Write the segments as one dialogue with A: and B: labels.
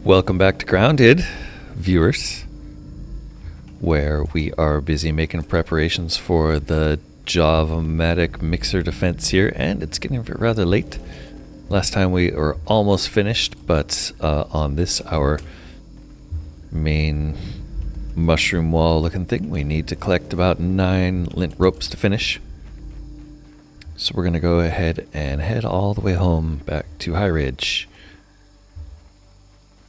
A: Welcome back to Grounded, viewers, where we are busy making preparations for the Javamatic Mix.R defense here, and it's getting rather late. Last time we were almost finished, but on this, our main mushroom wall looking thing, we need to collect about 9 lint ropes to finish. So we're going to go ahead and head all the way home back to High Ridge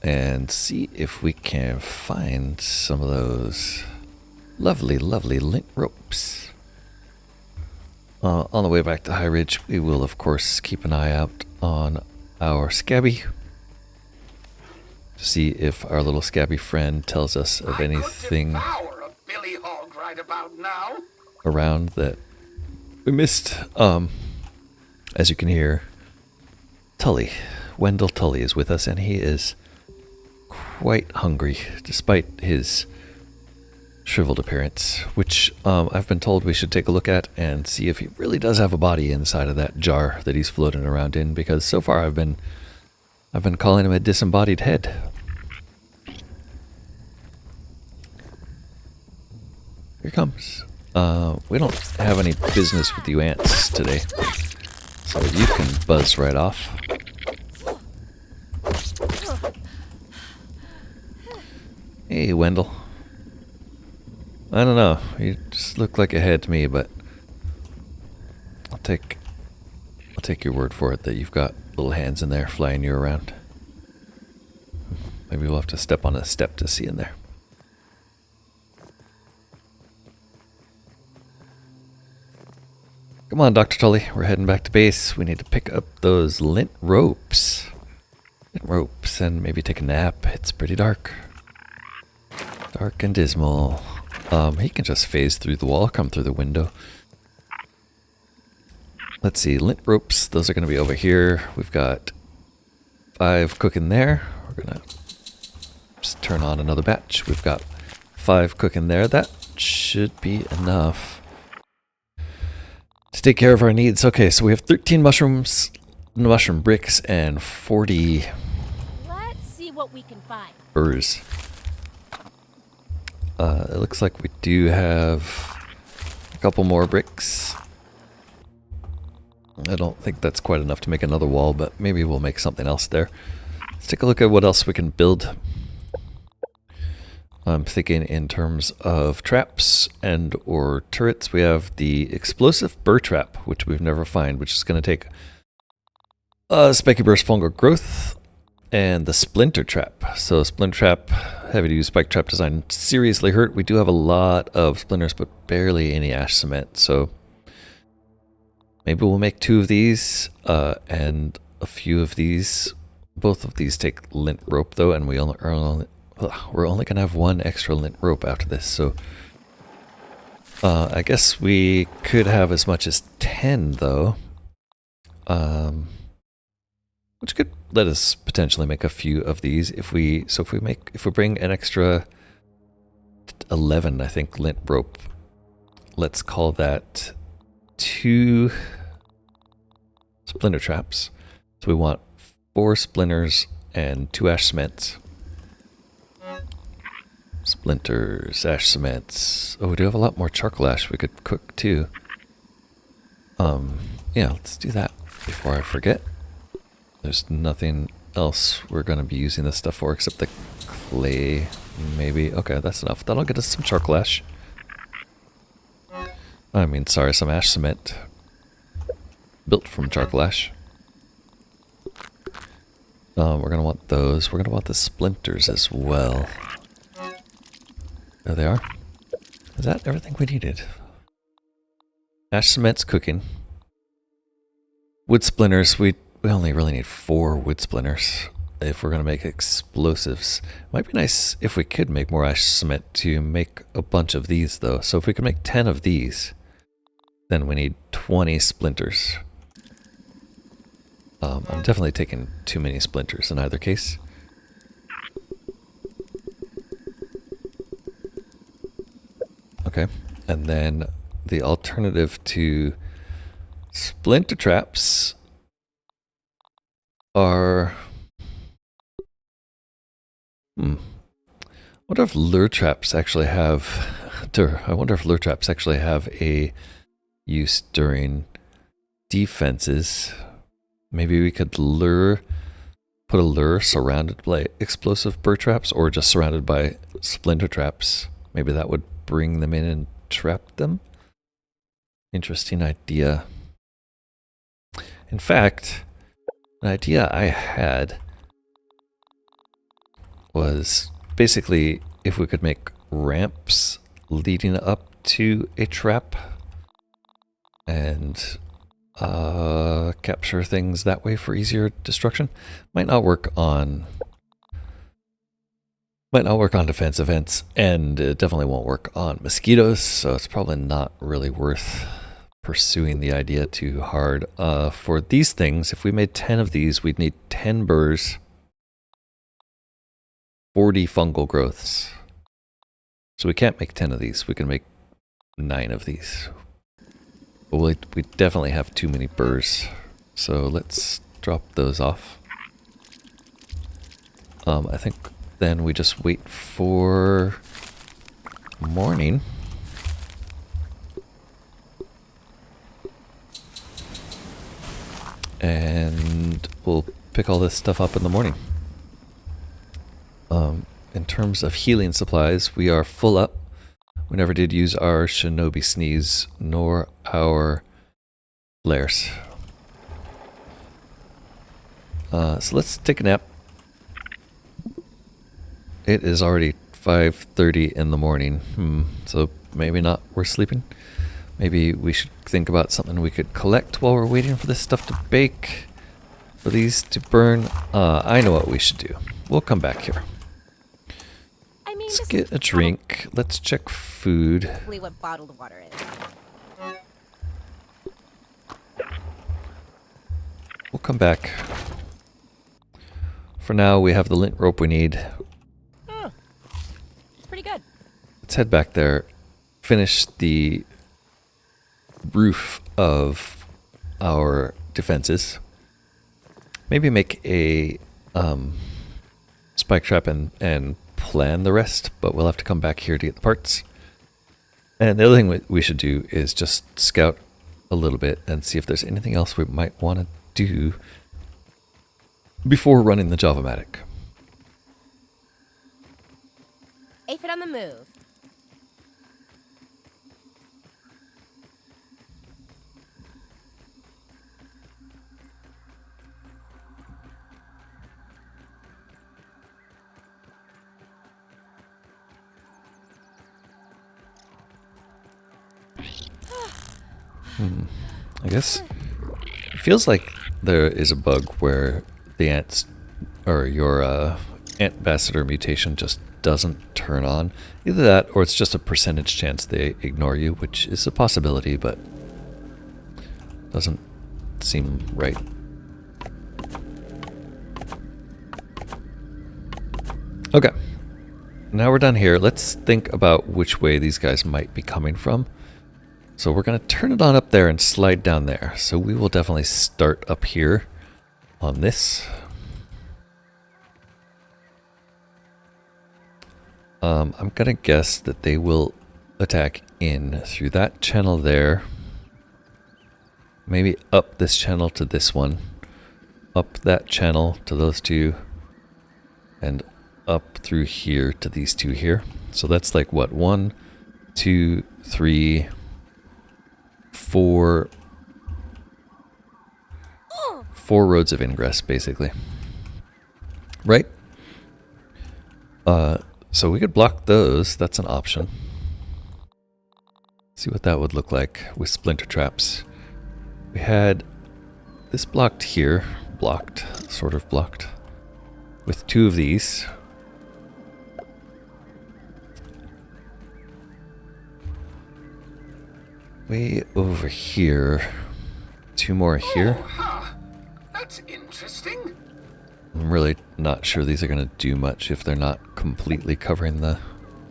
A: and see if we can find some of those lovely lint ropes. On the way back to High Ridge, we will of course keep an eye out on our Scabby to see if our little Scabby friend tells us of anything around that we missed. As you can hear, Wendell Tully is with us, and he is quite hungry, despite his shriveled appearance, which I've been told we should take a look at and see if he really does have a body inside of that jar that he's floating around in, because so far I've been calling him a disembodied head. Here comes. We don't have any business with you ants today, so you can buzz right off. Hey, Wendell. I don't know. You just look like a head to me, but I'll take your word for it that you've got little hands in there flying you around. Maybe we'll have to step on a step to see in there. Come on, Dr. Tully. We're heading back to base. We need to pick up those lint ropes. And maybe take a nap. It's pretty dark. Dark and dismal. He can just phase through the wall, come through the window. Let's see, lint ropes. Those are going to be over here. We've got 5 cooking there. We're going to just turn on another batch. We've got 5 cooking there. That should be enough to take care of our needs. Okay, so we have 13 mushroom bricks and 40
B: Let's see what we can find.
A: burrs. It looks like we do have a couple more bricks. I don't think that's quite enough to make another wall, but maybe we'll make something else there. Let's take a look at what else we can build. I'm thinking in terms of traps and or turrets. We have the explosive burr trap, which we've never found, which is going to take spiky burst fungal growth, and the splinter trap. So splinter trap, heavy to use spike trap design, seriously hurt. We do have a lot of splinters, but barely any ash cement. So maybe we'll make 2 of these and a few of these. Both of these take lint rope though, and we're only gonna have 1 extra lint rope after this. So I guess we could have as much as 10 though. Which could let us potentially make a few of these if we bring an extra 11, I think, lint rope. Let's call that 2 splinter traps. So we want 4 splinters and 2 ash cements. Splinters, ash cements. Oh, we do have a lot more charcoal ash we could cook too. Yeah, let's do that before I forget. There's nothing else we're going to be using this stuff for except the clay, maybe. Okay, that's enough. That'll get us some charcoal ash. Some ash cement. Built from charcoal ash. We're going to want those. We're going to want the splinters as well. There they are. Is that everything we needed? Ash cement's cooking. Wood splinters, we only really need 4 wood splinters if we're going to make explosives. Might be nice if we could make more ash cement to make a bunch of these though. So if we could make 10 of these, then we need 20 splinters. I'm definitely taking too many splinters in either case. Okay, and then the alternative to splinter traps are Wonder if lure traps actually have. I wonder if lure traps actually have a use during defenses. Maybe we could put a lure surrounded by explosive burr traps, or just surrounded by splinter traps. Maybe that would bring them in and trap them. Interesting idea. In fact, an idea I had was basically if we could make ramps leading up to a trap and capture things that way for easier destruction. Might not work on defense events, and it definitely won't work on mosquitoes, so it's probably not really worth pursuing the idea too hard. For these things, if we made 10 of these, we'd need 10 burrs, 40 fungal growths. So we can't make 10 of these, we can make 9 of these. But we definitely have too many burrs, so let's drop those off. I think then we just wait for morning. And we'll pick all this stuff up in the morning. In terms of healing supplies, we are full up. We never did use our shinobi sneeze, nor our flares. So let's take a nap. It is already 5:30 in the morning, so maybe not worth sleeping. Maybe we should think about something we could collect while we're waiting for this stuff to bake, for these to burn. I know what we should do. We'll come back here.
B: I mean,
A: Let's get a drink. Let's check food.
B: Probably what bottled water is.
A: We'll come back. For now, we have the lint rope we need.
B: It's pretty good.
A: Let's head back there, finish the roof of our defenses. Maybe make a spike trap and plan the rest, but we'll have to come back here to get the parts. And the other thing we should do is just scout a little bit and see if there's anything else we might want to do before running the Javamatic.
B: Aphid on the move.
A: I guess it feels like there is a bug where the ants, or your ant ambassador mutation, just doesn't turn on. Either that, or it's just a percentage chance they ignore you, which is a possibility, but doesn't seem right. Okay, now we're done here. Let's think about which way these guys might be coming from. So we're going to turn it on up there and slide down there. So we will definitely start up here on this. I'm going to guess that they will attack in through that channel there. Maybe up this channel to this one. Up that channel to those two. And up through here to these two here. So that's like what? 1, 2, 3... 4 roads of ingress, basically. Right? So we could block those. That's an option. See what that would look like with splinter traps. We had this blocked here. Blocked. Sort of blocked. With 2 of these. Way over here. 2 more here.
C: That's interesting.
A: I'm really not sure these are going to do much if they're not completely covering the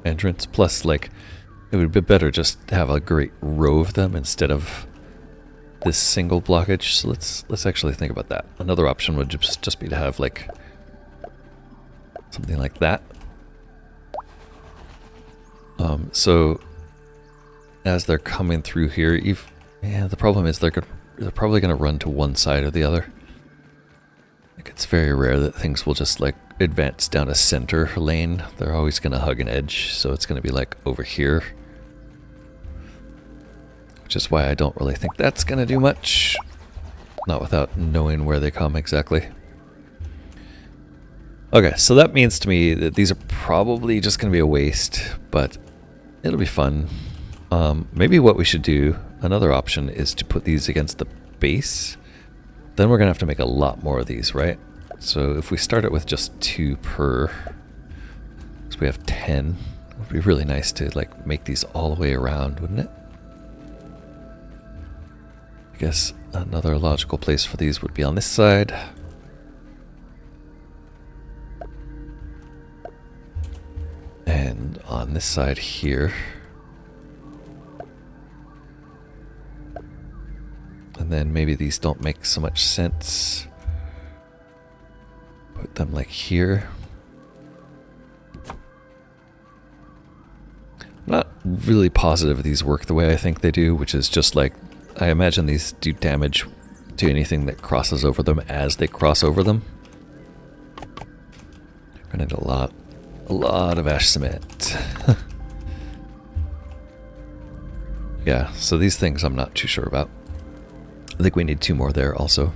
A: entrance. Plus, like, it would be better just to have a great row of them instead of this single blockage. So let's actually think about that. Another option would just be to have, like, something like that. So as they're coming through here, the problem is they're probably going to run to one side or the other. Like, it's very rare that things will just like advance down a center lane. They're always going to hug an edge, so it's going to be like over here. Which is why I don't really think that's going to do much. Not without knowing where they come exactly. Okay, so that means to me that these are probably just going to be a waste, but it'll be fun. Maybe what we should do, another option, is to put these against the base. Then we're going to have to make a lot more of these, right? So if we start it with just 2 per, because we have 10, it would be really nice to like make these all the way around, wouldn't it? I guess another logical place for these would be on this side. And on this side here. And then maybe these don't make so much sense. Put them like here. I'm not really positive these work the way I think they do, which is just like, I imagine these do damage to anything that crosses over them as they cross over them. We're gonna need a lot of ash cement. Yeah, so these things I'm not too sure about. I think we need 2 more there also.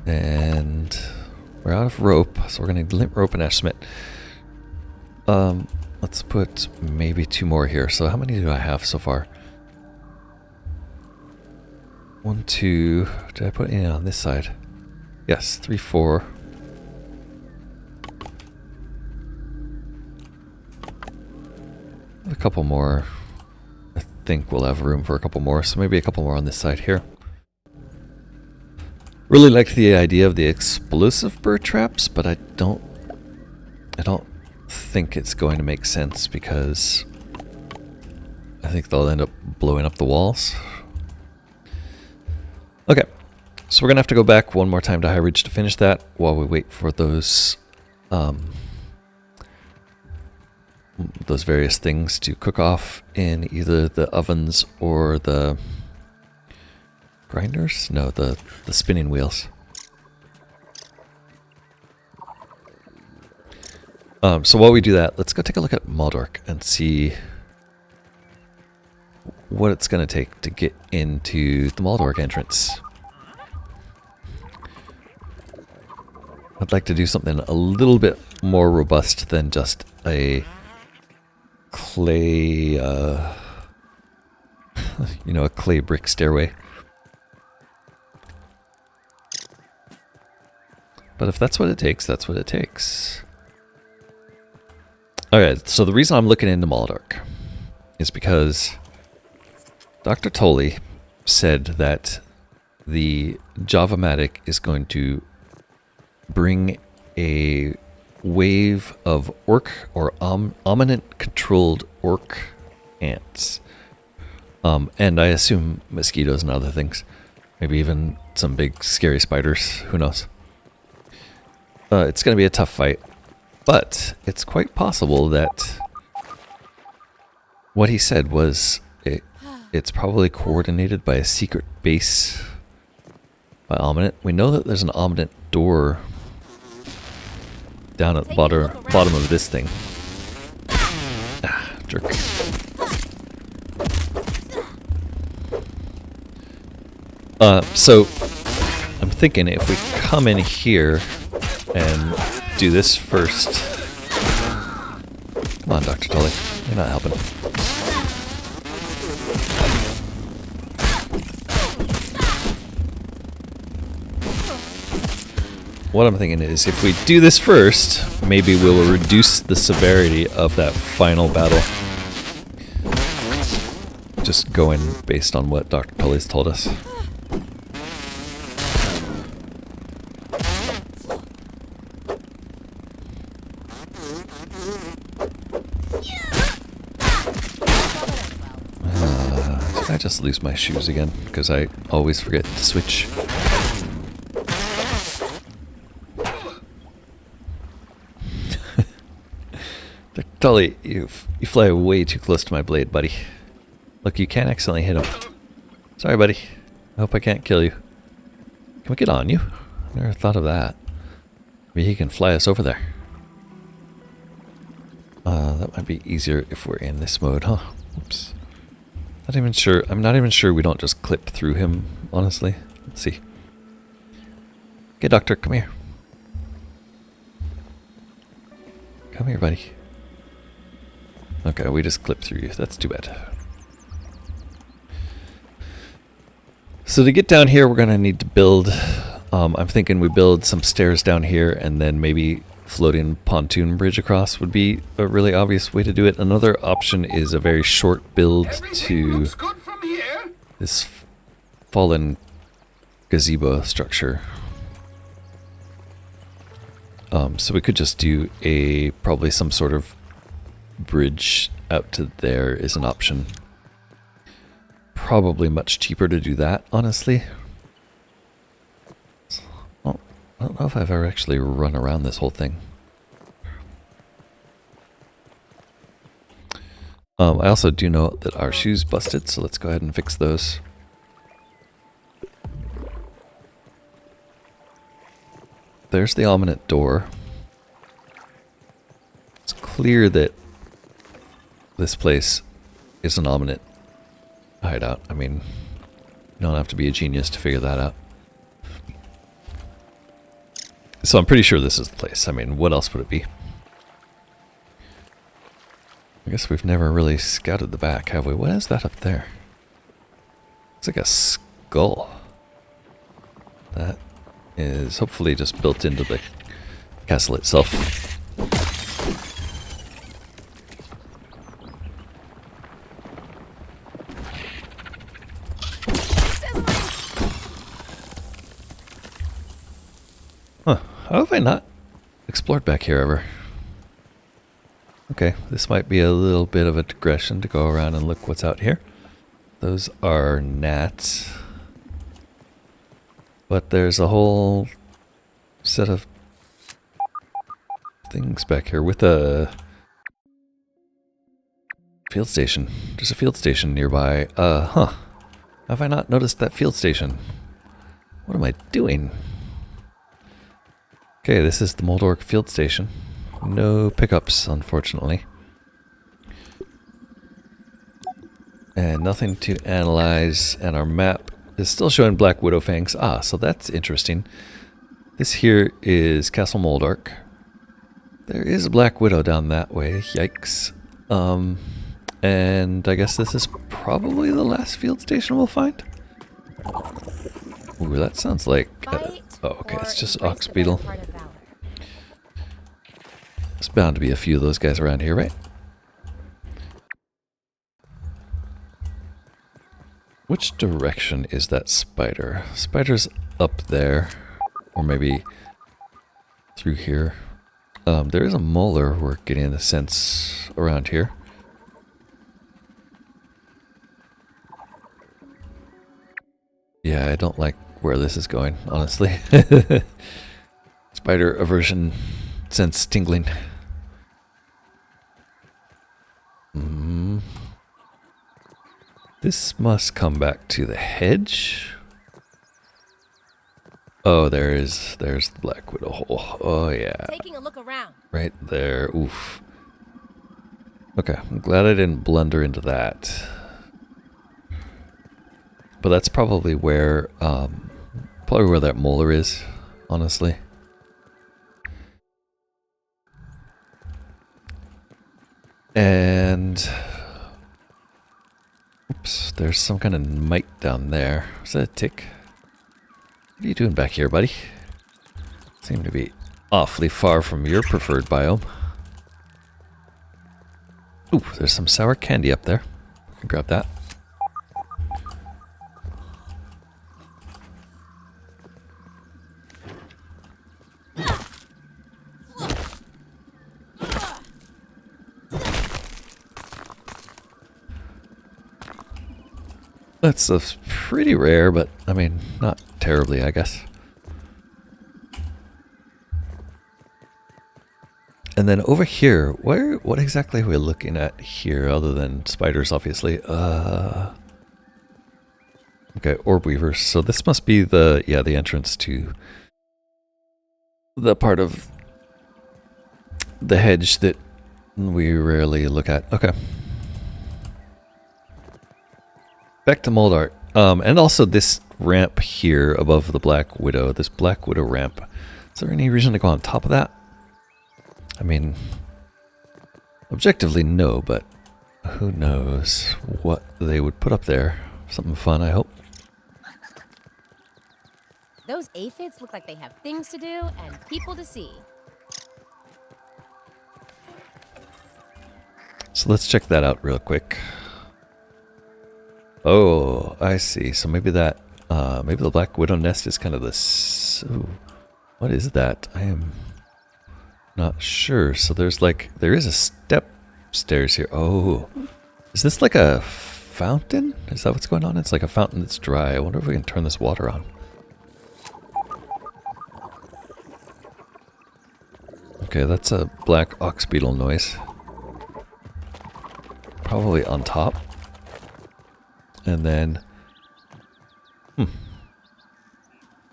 A: And we're out of rope, so we're gonna need lint rope and ash cement. Let's put maybe 2 more here. So how many do I have so far? 1, 2. Did I put any on this side? Yes, 3, 4. A couple more. I think we'll have room for a couple more, so maybe a couple more on this side here. Really like the idea of the explosive bird traps, but I don't think it's going to make sense because I think they'll end up blowing up the walls. Okay, so we're gonna have to go back one more time to High Ridge to finish that while we wait for those various things to cook off in either the ovens or the grinders? No, the spinning wheels. So while we do that, let's go take a look at Moldorc and see what it's going to take to get into the Moldorc entrance. I'd like to do something a little bit more robust than just a clay, a clay brick stairway. But if that's what it takes, that's what it takes. Alright, so the reason I'm looking into Moldorc is because Dr. Tully said that the Javamatic is going to bring a wave of orc or ominent controlled orc ants. And I assume mosquitoes and other things. Maybe even some big scary spiders. Who knows? It's going to be a tough fight. But it's quite possible that what he said was it's probably coordinated by a secret base by Ominent. We know that there's an Ominent door down at the bottom of this thing. Ah, jerk. So I'm thinking if we come in here and do this first. Come on, Dr. Tully. You're not helping. What I'm thinking is if we do this first, maybe we'll reduce the severity of that final battle. Just going based on what Dr. Tully's told us. Did I just lose my shoes again? Because I always forget to switch. They're Tully, you fly way too close to my blade, buddy. Look, you can't accidentally hit him. Sorry, buddy. I hope I can't kill you. Can we get on you? I never thought of that. Maybe he can fly us over there. That might be easier if we're in this mode, huh? Oops. Not even sure. I'm not even sure we don't just clip through him, honestly. Let's see. Okay, Doctor, come here. Come here, buddy. Okay, we just clip through you. That's too bad. So to get down here, we're going to need to build... I'm thinking we build some stairs down here and then maybe floating pontoon bridge across would be a really obvious way to do it. Another option is a very short build to this fallen gazebo structure. So we could just do probably some sort of bridge out to there is an option. Probably much cheaper to do that, honestly. I don't know if I've ever actually run around this whole thing. I also do know that our shoes busted, so let's go ahead and fix those. There's the ominous door. It's clear that this place is an ominous hideout. I mean, you don't have to be a genius to figure that out. So I'm pretty sure this is the place. I mean, what else would it be? I guess we've never really scouted the back, have we? What is that up there? It's like a skull. That is hopefully just built into the castle itself. Huh. How have I not explored back here ever? Okay, this might be a little bit of a digression to go around and look what's out here. Those are gnats. But there's a whole set of things back here with a field station. There's a field station nearby. Huh. Have I not noticed that field station? What am I doing? Okay, this is the Moldorc field station. No pickups, unfortunately. And nothing to analyze, and our map is still showing Black Widow fangs. Ah, so that's interesting. This here is Castle Moldorc. There is a Black Widow down that way. Yikes. And I guess this is probably the last field station we'll find. Ooh, that sounds like... oh, okay, it's just ox beetle. There's bound to be a few of those guys around here, right? Which direction is that spider? Spider's up there. Or maybe through here. There is a molar we're getting a sense around here. Yeah, I don't like where this is going, honestly. Spider aversion sense tingling. This must come back to the hedge. Oh, there's the Black Widow hole. Oh yeah.
B: Taking a look around.
A: Right there. Oof. Okay, I'm glad I didn't blunder into that. But that's probably where that molar is, honestly. And oops, there's some kind of mite down there. Is that a tick? What are you doing back here, buddy? Seem to be awfully far from your preferred biome. Ooh, there's some sour candy up there. I can grab that. That's pretty rare, but I mean, not terribly, I guess. And then over here, what exactly are we looking at here other than spiders, obviously? Okay, orb weavers. So this must be the entrance to the part of the hedge that we rarely look at. Okay. Back to Moldorc. And also this ramp here above the Black Widow, this Black Widow ramp. Is there any reason to go on top of that? I mean, objectively no, but who knows what they would put up there. Something fun, I hope.
B: Those aphids look like they have things to do and people to see.
A: So let's check that out real quick. Oh, I see. So maybe that, maybe the Black Widow nest is kind of this. Ooh, what is that? I am not sure. So there is a step stairs here. Oh, is this like a fountain? Is that what's going on? It's like a fountain that's dry. I wonder if we can turn this water on. Okay, that's a black ox beetle noise. Probably on top. And then...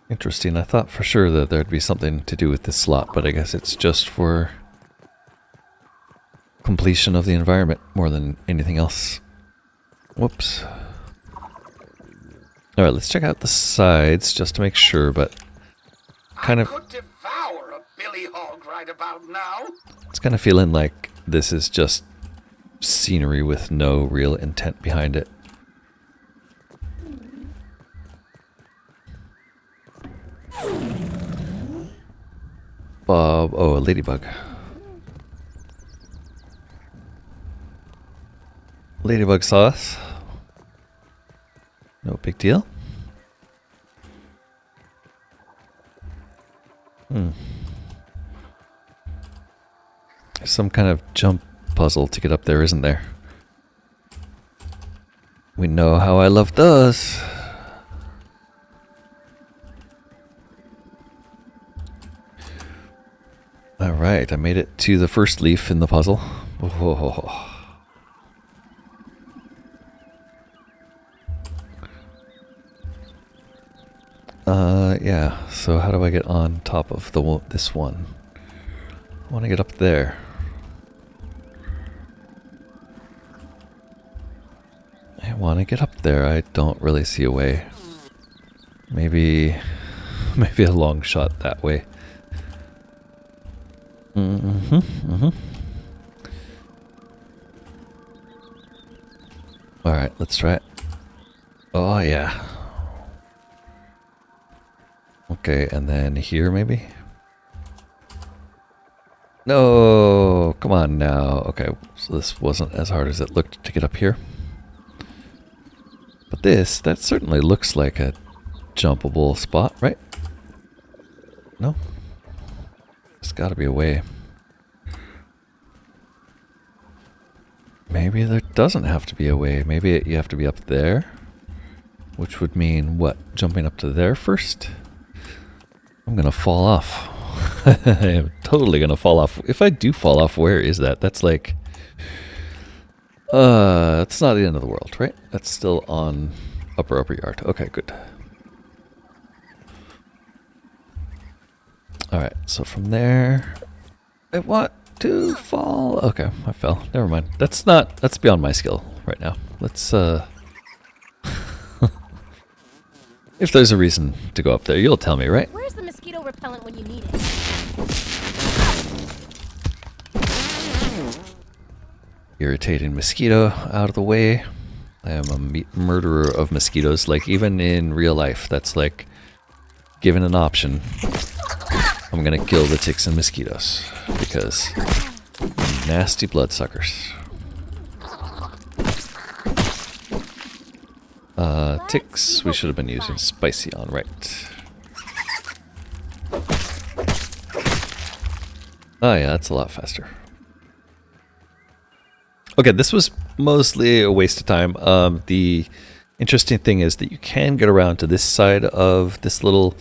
A: Interesting. I thought for sure that there'd be something to do with this slot, but I guess it's just for completion of the environment more than anything else. Whoops. Alright, let's check out the sides just to make sure, but kind of...
C: I could devour a billy hog right about now.
A: It's kind of feeling like this is just scenery with no real intent behind it. Bob, oh, a ladybug. Ladybug sauce. No big deal. Some kind of jump puzzle to get up there, isn't there? We know how I love those. Alright, I made it to the first leaf in the puzzle. Whoa. Yeah, so how do I get on top of this one? I want to get up there. I want to get up there. I don't really see a way. Maybe a long shot that way. Alright, let's try it. Oh, yeah. Okay, and then here maybe? No! Come on now. Okay, so this wasn't as hard as it looked to get up here. But that certainly looks like a jumpable spot, right? No? There's gotta be a way. Maybe there doesn't have to be a way. Maybe you have to be up there. Which would mean what? Jumping up to there first? I'm gonna fall off. I am totally gonna fall off. If I do fall off, where is that? That's like... it's not the end of the world, right? That's still on upper yard. Okay, good. Alright, so from there... I want to fall... Okay, I fell. Never mind. That's beyond my skill right now. Let's, if there's a reason to go up there, you'll tell me, right?
B: Where's the mosquito repellent when you need it?
A: Irritating mosquito out of the way. I am a murderer of mosquitoes. Like, even in real life, that's like, given an option, I'm gonna kill the ticks and mosquitoes. Because nasty bloodsuckers. Ticks, we should have been using spicy on, right? Oh yeah, that's a lot faster. Okay, this was mostly a waste of time. The interesting thing is that you can get around to this side of this little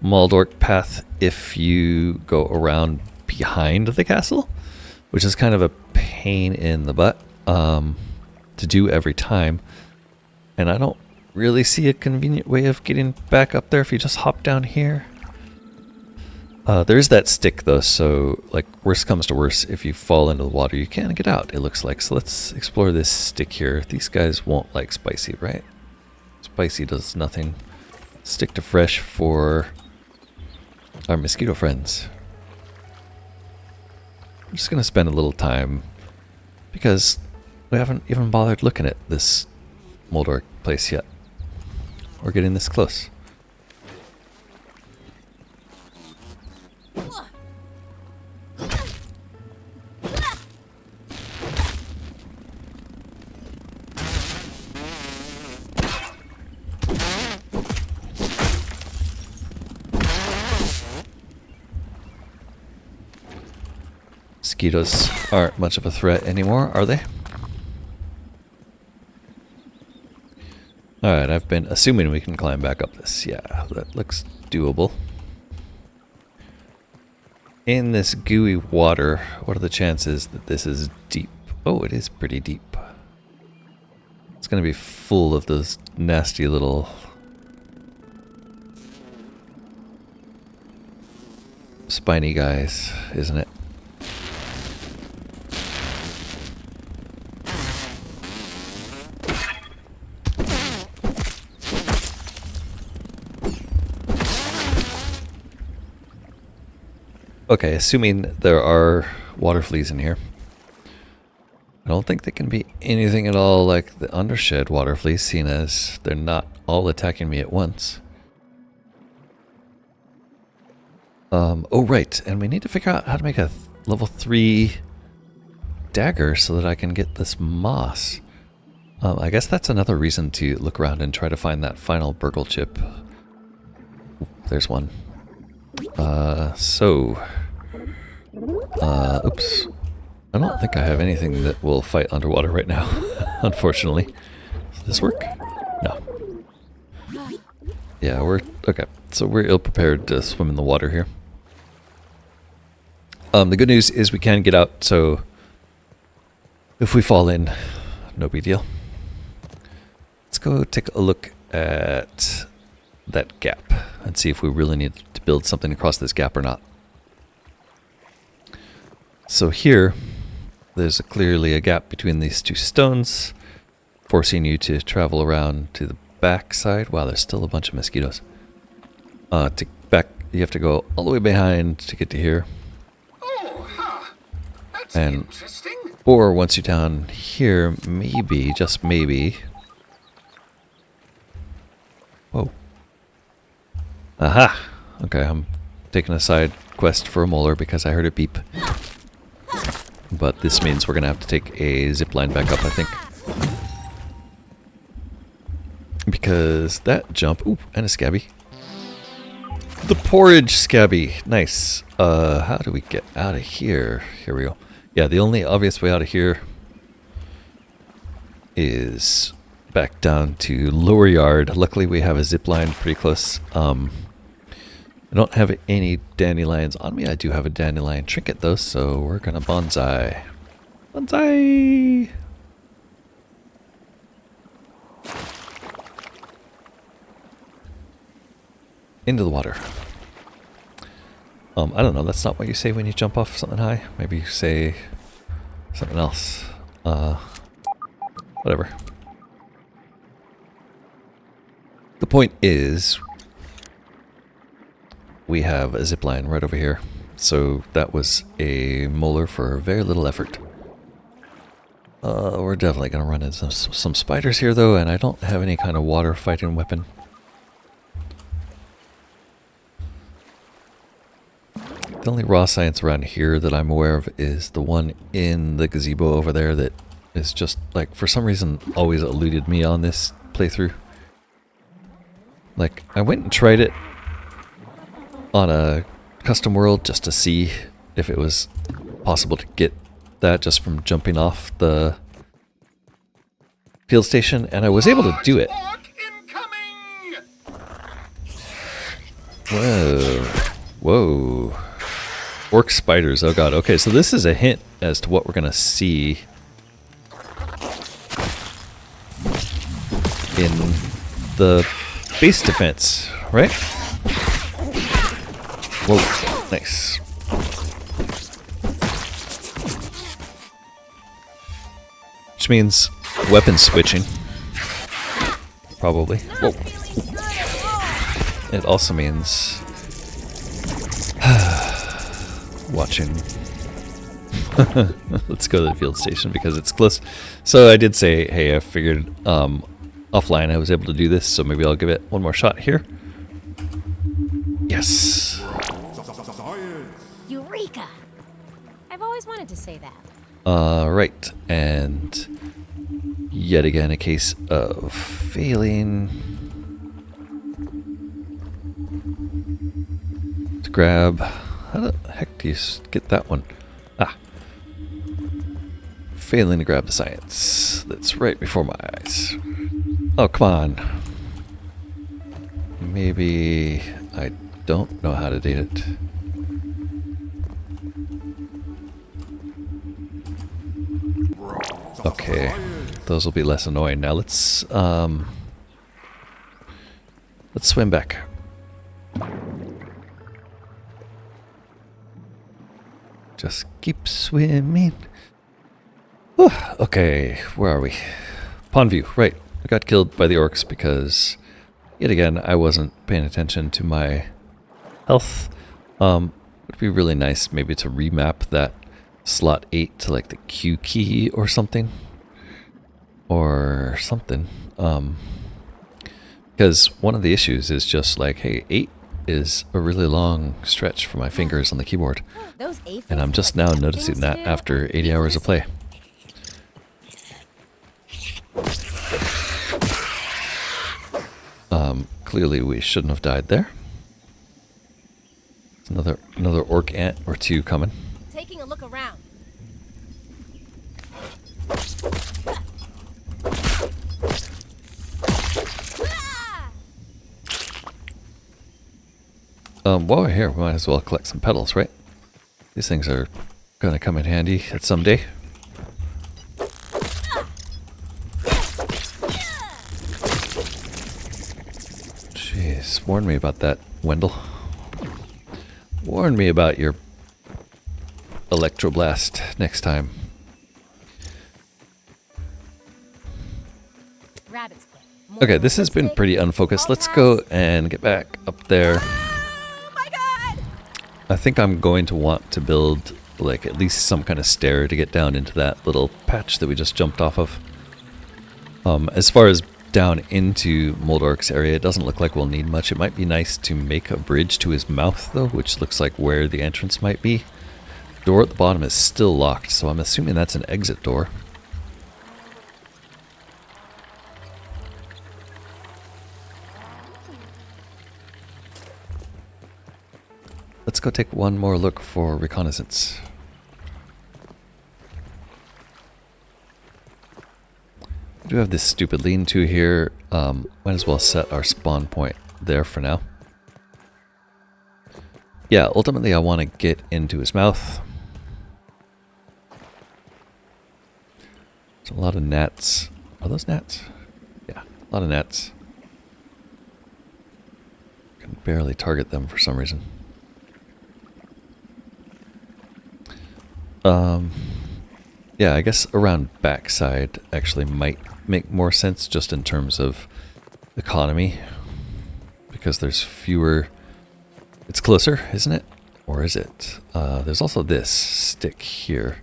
A: Moldorc path if you go around behind the castle, which is kind of a pain in the butt to do every time. And I don't really see a convenient way of getting back up there if you just hop down here. There is that stick though, so like worst comes to worst, if you fall into the water, you can get out, it looks like. So let's explore this stick here. These guys won't like spicy, right? Spicy does nothing. Stick to fresh for our mosquito friends. I'm just going to spend a little time because we haven't even bothered looking at this Moldorc place yet. We're getting this close. Mosquitoes aren't much of a threat anymore, are they? Alright, I've been assuming we can climb back up this. Yeah, that looks doable. In this gooey water, what are the chances that this is deep? Oh, it is pretty deep. It's going to be full of those nasty little spiny guys, isn't it? Okay, assuming there are water fleas in here. I don't think they can be anything at all like the undershed water fleas, seeing as they're not all attacking me at once. Oh right, and we need to figure out how to make a level 3 dagger so that I can get this moss. I guess that's another reason to look around and try to find that final burgle chip. Ooh, there's one. Oops. I don't think I have anything that will fight underwater right now, unfortunately. Does this work? No. Yeah, okay. So we're ill-prepared to swim in the water here. The good news is we can get out, so if we fall in, no big deal. Let's go take a look at that gap and see if we really need to build something across this gap or not. So here, there's clearly a gap between these two stones, forcing you to travel around to the back side. Wow, there's still a bunch of mosquitoes. You have to go all the way behind to get to here.
C: Oh, huh. That's
A: And
C: interesting.
A: or once you're down here, maybe, just maybe. Whoa. Aha! Okay, I'm taking a side quest for a molar because I heard it beep. But this means we're going to have to take a zip line back up, I think. Because that jump... Ooh, and a scabby. The porridge scabby! Nice. How do we get out of here? Here we go. Yeah, the only obvious way out of here is back down to lower yard. Luckily we have a zip line pretty close. I don't have any dandelions on me. I do have a dandelion trinket though, so we're gonna bonsai. Bonsai! Into the water. I don't know, that's not what you say when you jump off something high. Maybe you say something else. Whatever. The point is, we have a zipline right over here. So that was a molar for very little effort. We're definitely going to run into some spiders here though, and I don't have any kind of water fighting weapon. The only raw science around here that I'm aware of is the one in the gazebo over there that is just, like, for some reason always eluded me on this playthrough. Like, I went and tried it on a custom world just to see if it was possible to get that just from jumping off the field station, and I was able to do it. Whoa. Whoa. Orc spiders. Oh god. Okay, so this is a hint as to what we're gonna see in the base defense, right? Whoa, nice. Which means weapon switching. Probably. Whoa. It also means watching. Let's go to the field station because it's close. So I did say, hey, I figured offline I was able to do this, so maybe I'll give it one more shot here. Yes.
B: Eureka! I've always wanted to say that.
A: Right, and yet again a case of failing to grab. How the heck do you get that one? Ah. Failing to grab the science that's right before my eyes. Oh, come on. Maybe I don't know how to date it. Okay, those will be less annoying. Now let's swim back. Just keep swimming. Whew, okay, where are we? Pond view, right. I got killed by the orcs because, yet again, I wasn't paying attention to my health. It'd be really nice maybe to remap that slot 8 to like the Q key or something. Or something. Because one of the issues is just like, hey, 8 is a really long stretch for my fingers on the keyboard.
B: Those aphids
A: And I'm just now noticing that after 80 hours of play. Clearly we shouldn't have died there. There's another orc ant or two coming.
B: Taking a look around.
A: While we're here, we might as well collect some petals, right? These things are gonna come in handy at some day. Jeez, warn me about that, Wendell. Warn me about your electroblast next time.
B: Rabbit's foot.
A: Okay, this has been pretty unfocused. Let's go and get back up there.
B: Oh my god!
A: I think I'm going to want to build like at least some kind of stair to get down into that little patch that we just jumped off of. As far as down into Moldorc's area, it doesn't look like we'll need much. It might be nice to make a bridge to his mouth though, which looks like where the entrance might be. Door at the bottom is still locked, so I'm assuming that's an exit door. Let's go take one more look for reconnaissance. We do have this stupid lean-to here. Might as well set our spawn point there for now. Yeah, ultimately I want to get into his mouth. There's a lot of gnats. Are those gnats? Yeah, a lot of gnats. Can barely target them for some reason. Yeah, I guess around backside actually might make more sense just in terms of economy. Because there's fewer... It's closer, isn't it? Or is it? There's also this stick here.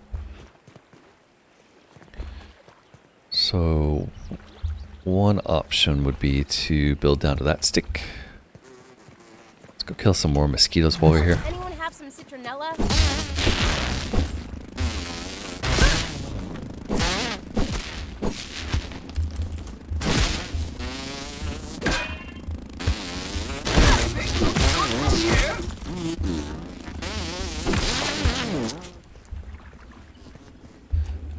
A: So one option would be to build down to that stick. Let's go kill some more mosquitoes while we're here.
B: Anyone have some citronella?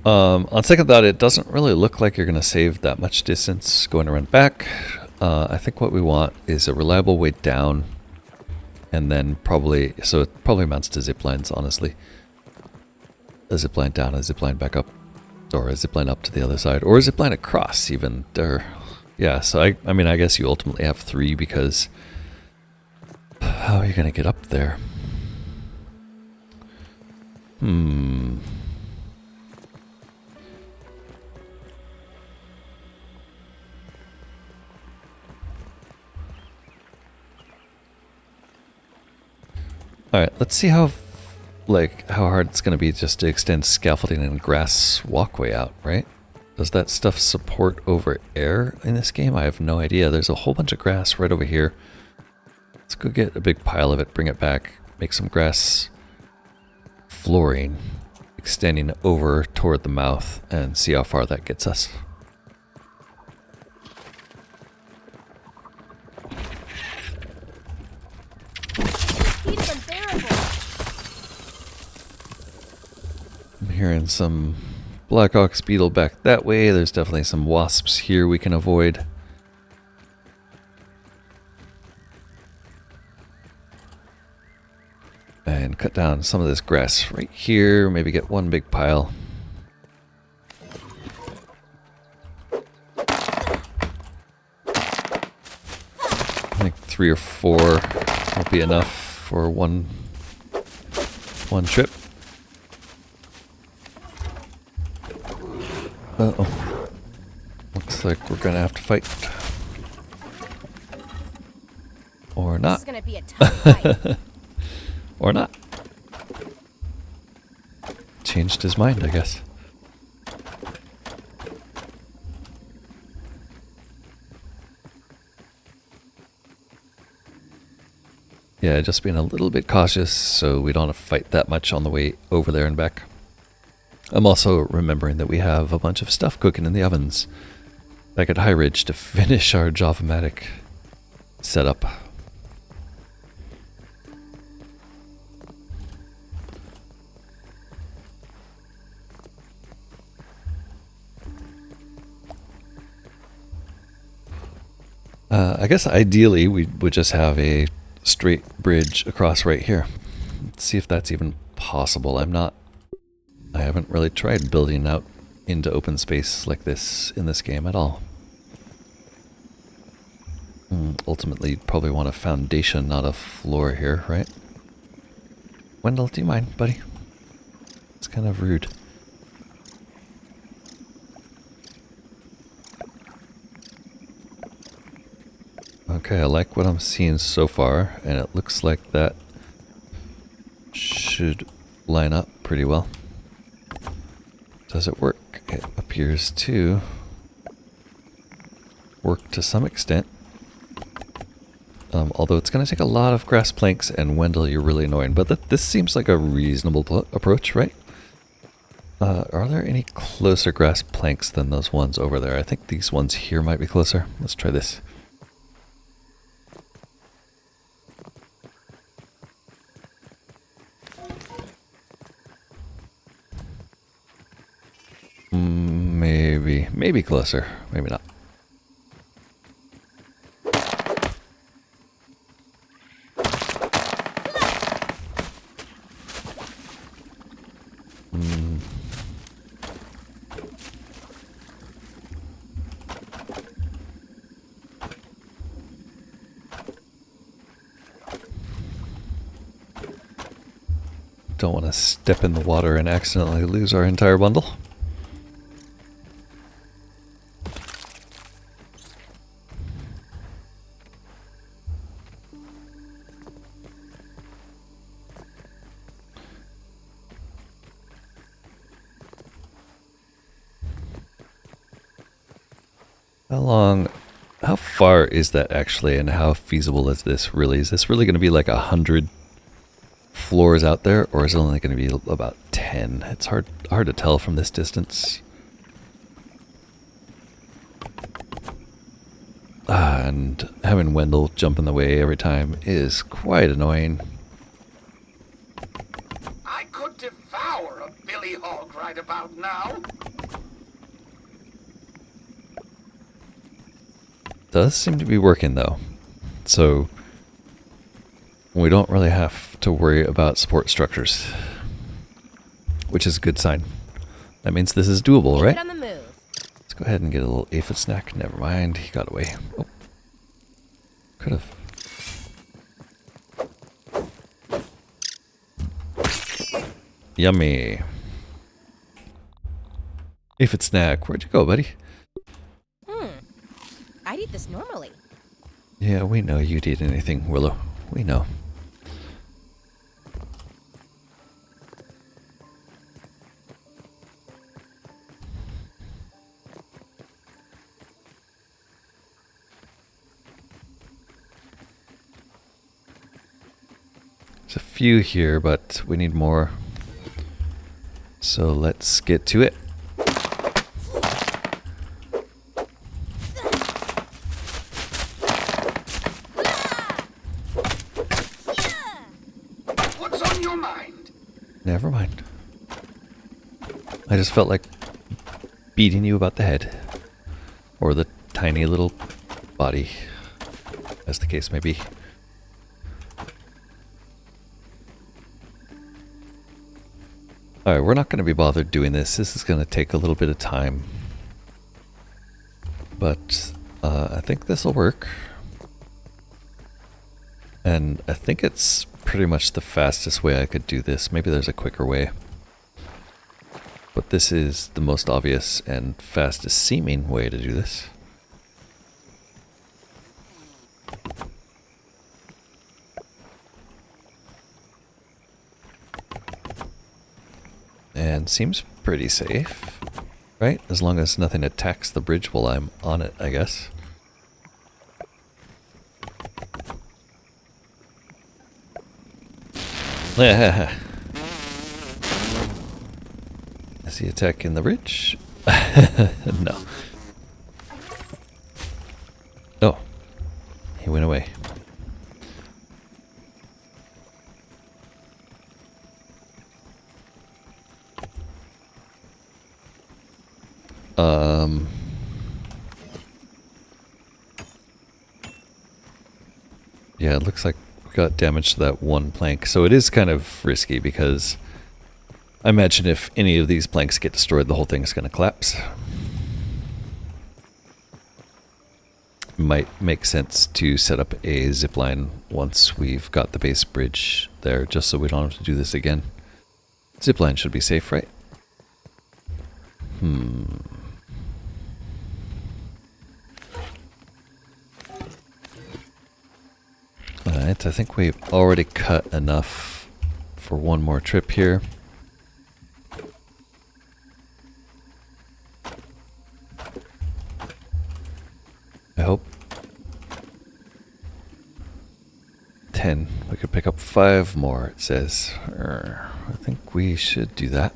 A: On second thought, it doesn't really look like you're going to save that much distance going around back. I think what we want is a reliable way down And then probably, so it probably amounts to zip lines, honestly. A zip line down, a zip line back up, or a zip line up to the other side, or a zip line across even. Yeah, so I mean, I guess you ultimately have 3 because how are you going to get up there? Alright, let's see how hard it's going to be just to extend scaffolding and grass walkway out, right? Does that stuff support over air in this game? I have no idea. There's a whole bunch of grass right over here. Let's go get a big pile of it, bring it back, make some grass flooring, extending over toward the mouth, and see how far that gets us.
B: Heat is unbearable.
A: I'm hearing some Black Ox beetle back that way. There's definitely some wasps here we can avoid. And cut down some of this grass right here. Maybe get one big pile. I think 3 or 4 will be enough for one trip. Uh-oh. Looks like we're gonna have to fight. Or
B: This
A: not.
B: is gonna be a tough fight.
A: Or not. Changed his mind, I guess. Yeah, just being a little bit cautious so we don't have to fight that much on the way over there and back. I'm also remembering that we have a bunch of stuff cooking in the ovens back at High Ridge to finish our Javamatic setup. I guess ideally we would just have a straight bridge across right here. Let's see if that's even possible. I haven't really tried building out into open space like this in this game at all. Ultimately, you'd probably want a foundation, not a floor here, right? Wendell, do you mind, buddy? It's kind of rude. Okay, I like what I'm seeing so far, and it looks like that should line up pretty well. Does it work? It appears to work to some extent. Although it's going to take a lot of grass planks, and Wendell, you're really annoying. But this seems like a reasonable approach, right? Are there any closer grass planks than those ones over there? I think these ones here might be closer. Let's try this. Maybe closer, maybe not. Don't want to step in the water and accidentally lose our entire bundle. How far is that actually, and how feasible is this really? Is this really going to be like 100 floors out there, or is it only going to be about 10? It's hard to tell from this distance. And having Wendell jump in the way every time is quite annoying.
C: I could devour a billy hog right about now.
A: Does seem to be working though. So We don't really have to worry about support structures, which is a good sign. That means this is doable, right?
B: On the move.
A: Let's go ahead and get a little aphid snack. Never mind, he got away. Oh, could have. Yummy. Aphid snack, where'd you go, buddy?
B: I'd eat this normally.
A: Yeah, we know you'd eat anything, Willow. We know. There's a few here, but we need more. So let's get to it.
C: What's on your mind?
A: Never mind. I just felt like beating you about the head. Or the tiny little body, as the case may be. Alright, we're not going to be bothered doing this. This is going to take a little bit of time. But I think this will work. And I think it's pretty much the fastest way I could do this. Maybe there's a quicker way. But this is the most obvious and fastest seeming way to do this. And seems pretty safe, right? As long as nothing attacks the bridge while I'm on it, I guess. Is he attacking the bridge? No. Oh. He went away. Yeah, it looks like we got damage to that one plank. So it is kind of risky because I imagine if any of these planks get destroyed, the whole thing is going to collapse. Might make sense to set up a zipline once we've got the base bridge there, just so we don't have to do this again. Zipline should be safe, right? Alright, I think we've already cut enough for one more trip here. I hope. 10. We could pick up 5 more, it says. I think we should do that.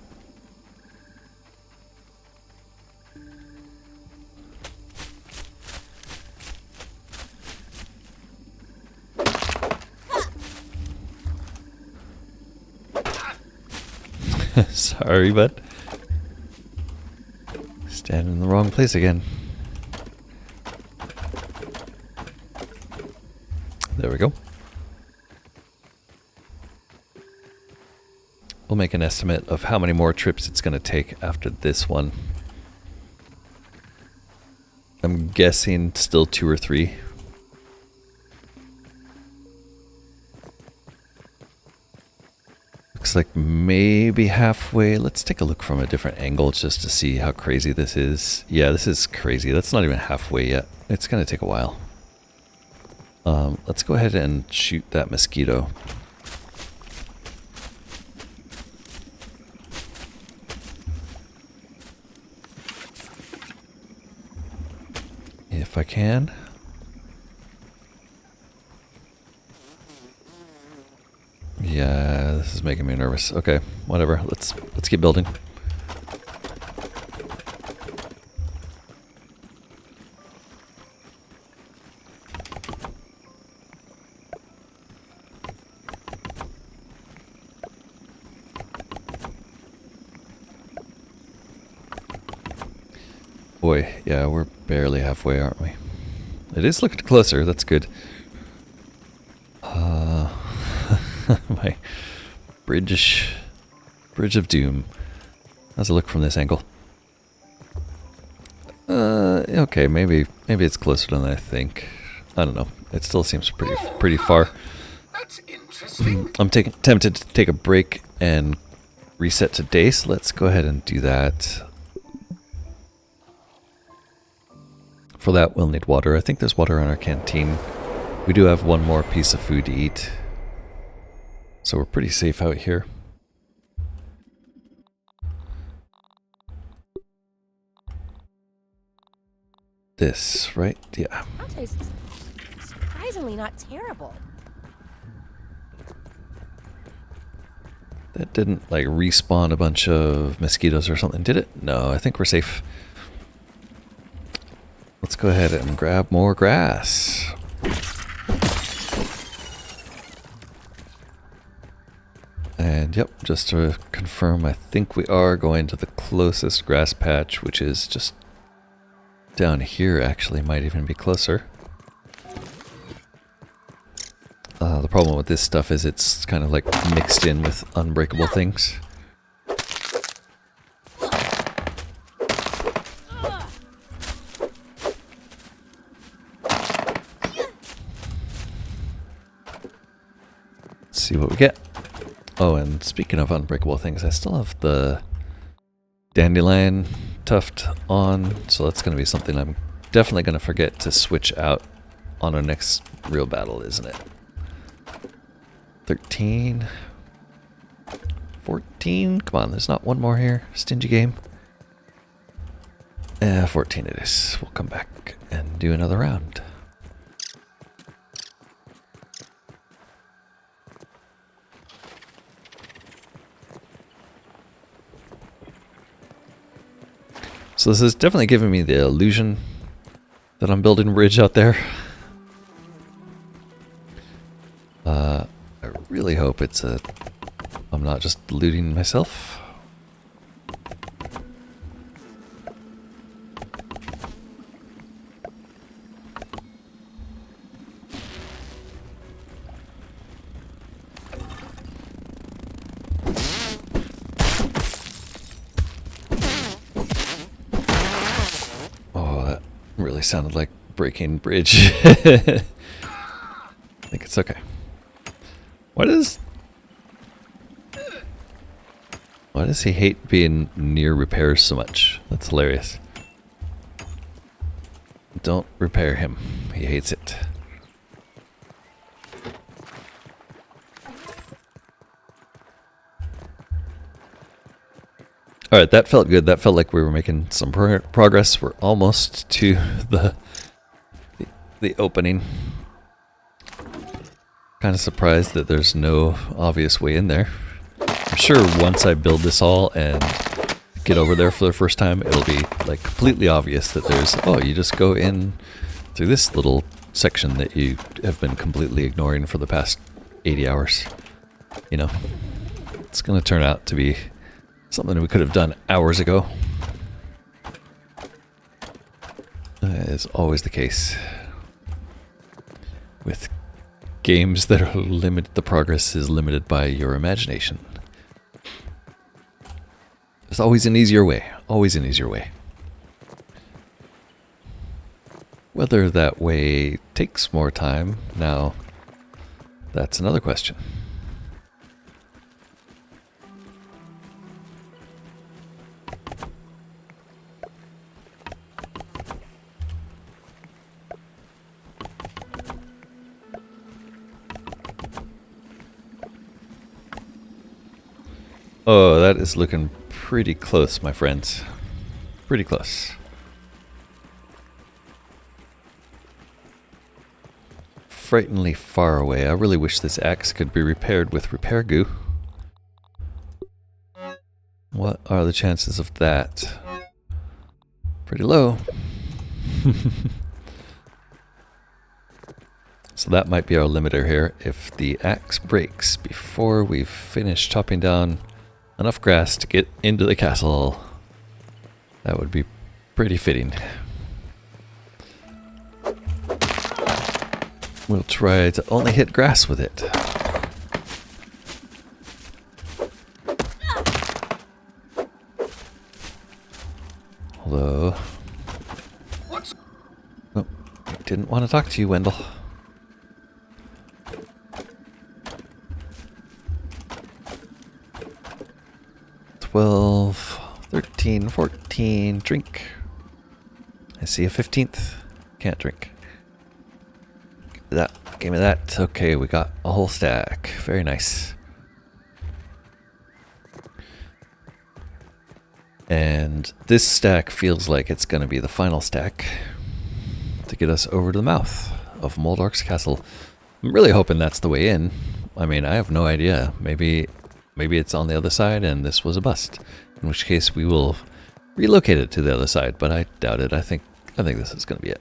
A: Sorry, bud. Standing in the wrong place again. There we go. We'll make an estimate of how many more trips it's going to take after this one. I'm guessing still 2 or 3. Looks like maybe halfway. Let's take a look from a different angle just to see how crazy this is. Yeah, this is crazy. That's not even halfway yet. It's going to take a while. Let's go ahead and shoot that mosquito. If I can. Yeah, this is making me nervous. Okay, whatever. Let's keep building. Boy, yeah, we're barely halfway, aren't we? It is looking closer, that's good. my bridge of doom. How's it look from this angle? Okay, maybe it's closer than I think. I don't know. It still seems pretty far.
C: That's interesting.
A: I'm tempted to take a break and reset to day, so let's go ahead and do that. For that, we'll need water. I think there's water in our canteen. We do have one more piece of food to eat, so we're pretty safe out here. This, right? Yeah.
B: That tastes surprisingly not terrible.
A: That didn't, like, respawn a bunch of mosquitoes or something, did it? No, I think we're safe. Let's go ahead and grab more grass. And yep, just to confirm, I think we are going to the closest grass patch, which is just down here, actually. Might even be closer. The problem with this stuff is it's kind of like mixed in with unbreakable things. Let's see what we get. Oh, and speaking of unbreakable things, I still have the dandelion tuft on, so that's going to be something I'm definitely going to forget to switch out on our next real battle, isn't it? 13, 14, come on, there's not one more here, stingy game. 14 it is. We'll come back and do another round. So this is definitely giving me the illusion that I'm building a bridge out there. I really hope I'm not just deluding myself. Oh, that really sounded like breaking bridge. I think it's okay. Why does he hate being near repairs so much? That's hilarious. Don't repair him. He hates it. Alright, that felt good. That felt like we were making some progress. We're almost to the opening. Kind of surprised that there's no obvious way in there. I'm sure once I build this all and get over there for the first time, it'll be like completely obvious that there's, oh, you just go in through this little section that you have been completely ignoring for the past 80 hours. You know, it's going to turn out to be something we could have done hours ago. That is always the case with games that are limited. The progress is limited by your imagination. There's always an easier way. Always an easier way. Whether that way takes more time, now, that's another question. Oh, that is looking pretty close, my friends. Pretty close. Frighteningly far away. I really wish this axe could be repaired with repair goo. What are the chances of that? Pretty low. So that might be our limiter here. If the axe breaks before we've finished chopping down enough grass to get into the castle, that would be pretty fitting. We'll try to only hit grass with it. Although,
C: What's
A: oh, I didn't want to talk to you, Wendell. $12, $13, $14, drink. I see a 15th. Can't drink. Give me that. Give me that. Okay, we got a whole stack. Very nice. And this stack feels like it's going to be the final stack to get us over to the mouth of Moldorc's Castle. I'm really hoping that's the way in. I mean, I have no idea. Maybe it's on the other side and this was a bust. In which case we will relocate it to the other side, but I doubt it. I think this is going to be it.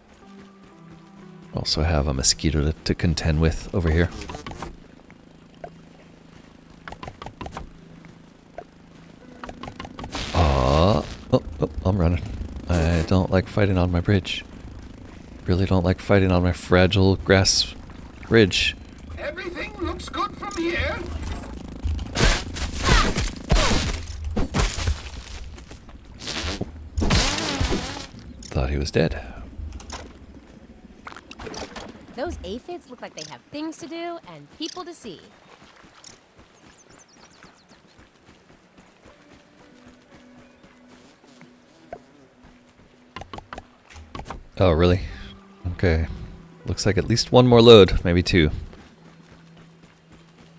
A: Also have a mosquito to contend with over here. Oh, I'm running. I don't like fighting on my bridge. Really don't like fighting on my fragile grass bridge.
C: everything looks good from here?
A: Thought he was dead.
B: Those aphids look like they have things to do and people to see.
A: Oh, really? Okay. Looks like at least one more load, maybe two.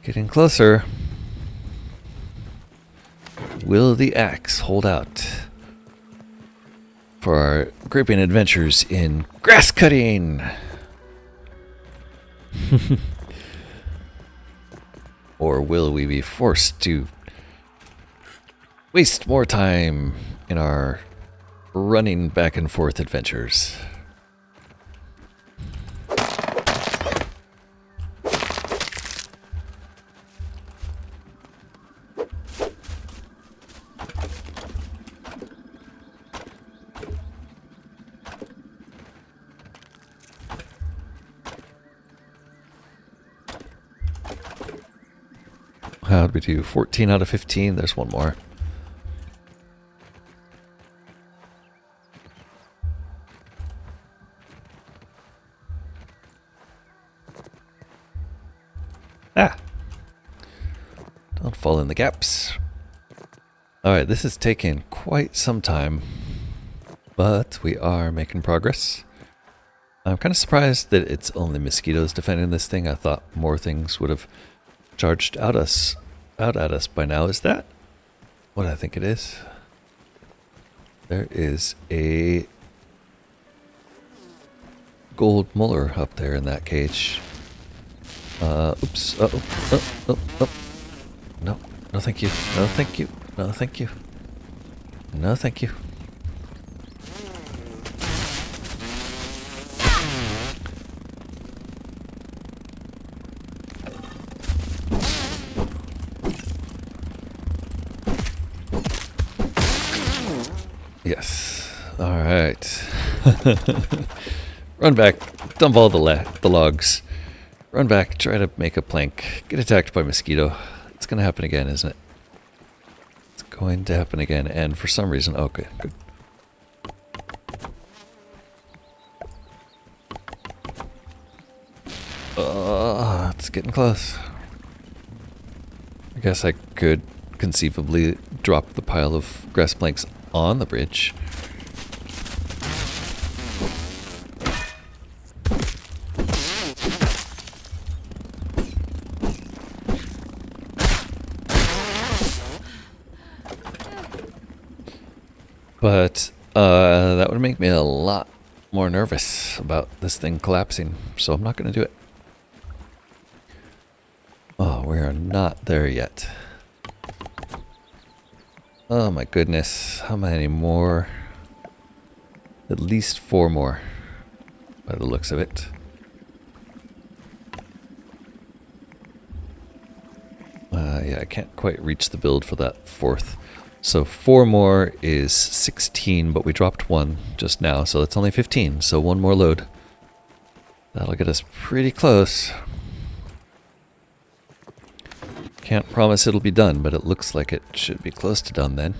A: Getting closer. Will the axe hold out for our gripping adventures in grass cutting? Or will we be forced to waste more time in our running back and forth adventures? How'd we do? 14 out of 15. There's one more. Ah! Don't fall in the gaps. Alright, this is taking quite some time, but we are making progress. I'm kind of surprised that it's only mosquitoes defending this thing. I thought more things would have charged out at us by now. Is that what I think it is? There is a gold molar up there in that cage. Oops. Oh. No, no thank you. No thank you. No thank you. No thank you. Yes. All right. Run back. Dump all the logs. Run back. Try to make a plank. Get attacked by mosquito. It's going to happen again, isn't it? It's going to happen again. And for some reason... Okay, good. It's getting close. I guess I could conceivably drop the pile of grass planks on the bridge. But that would make me a lot more nervous about this thing collapsing, so I'm not going to do it. Oh, we are not there yet. Oh my goodness, how many more? At least 4 more, by the looks of it. Yeah, I can't quite reach the build for that 4th. So 4 more is 16, but we dropped 1 just now, so it's only 15. So 1 more load. That'll get us pretty close. Can't promise it'll be done, but it looks like it should be close to done then.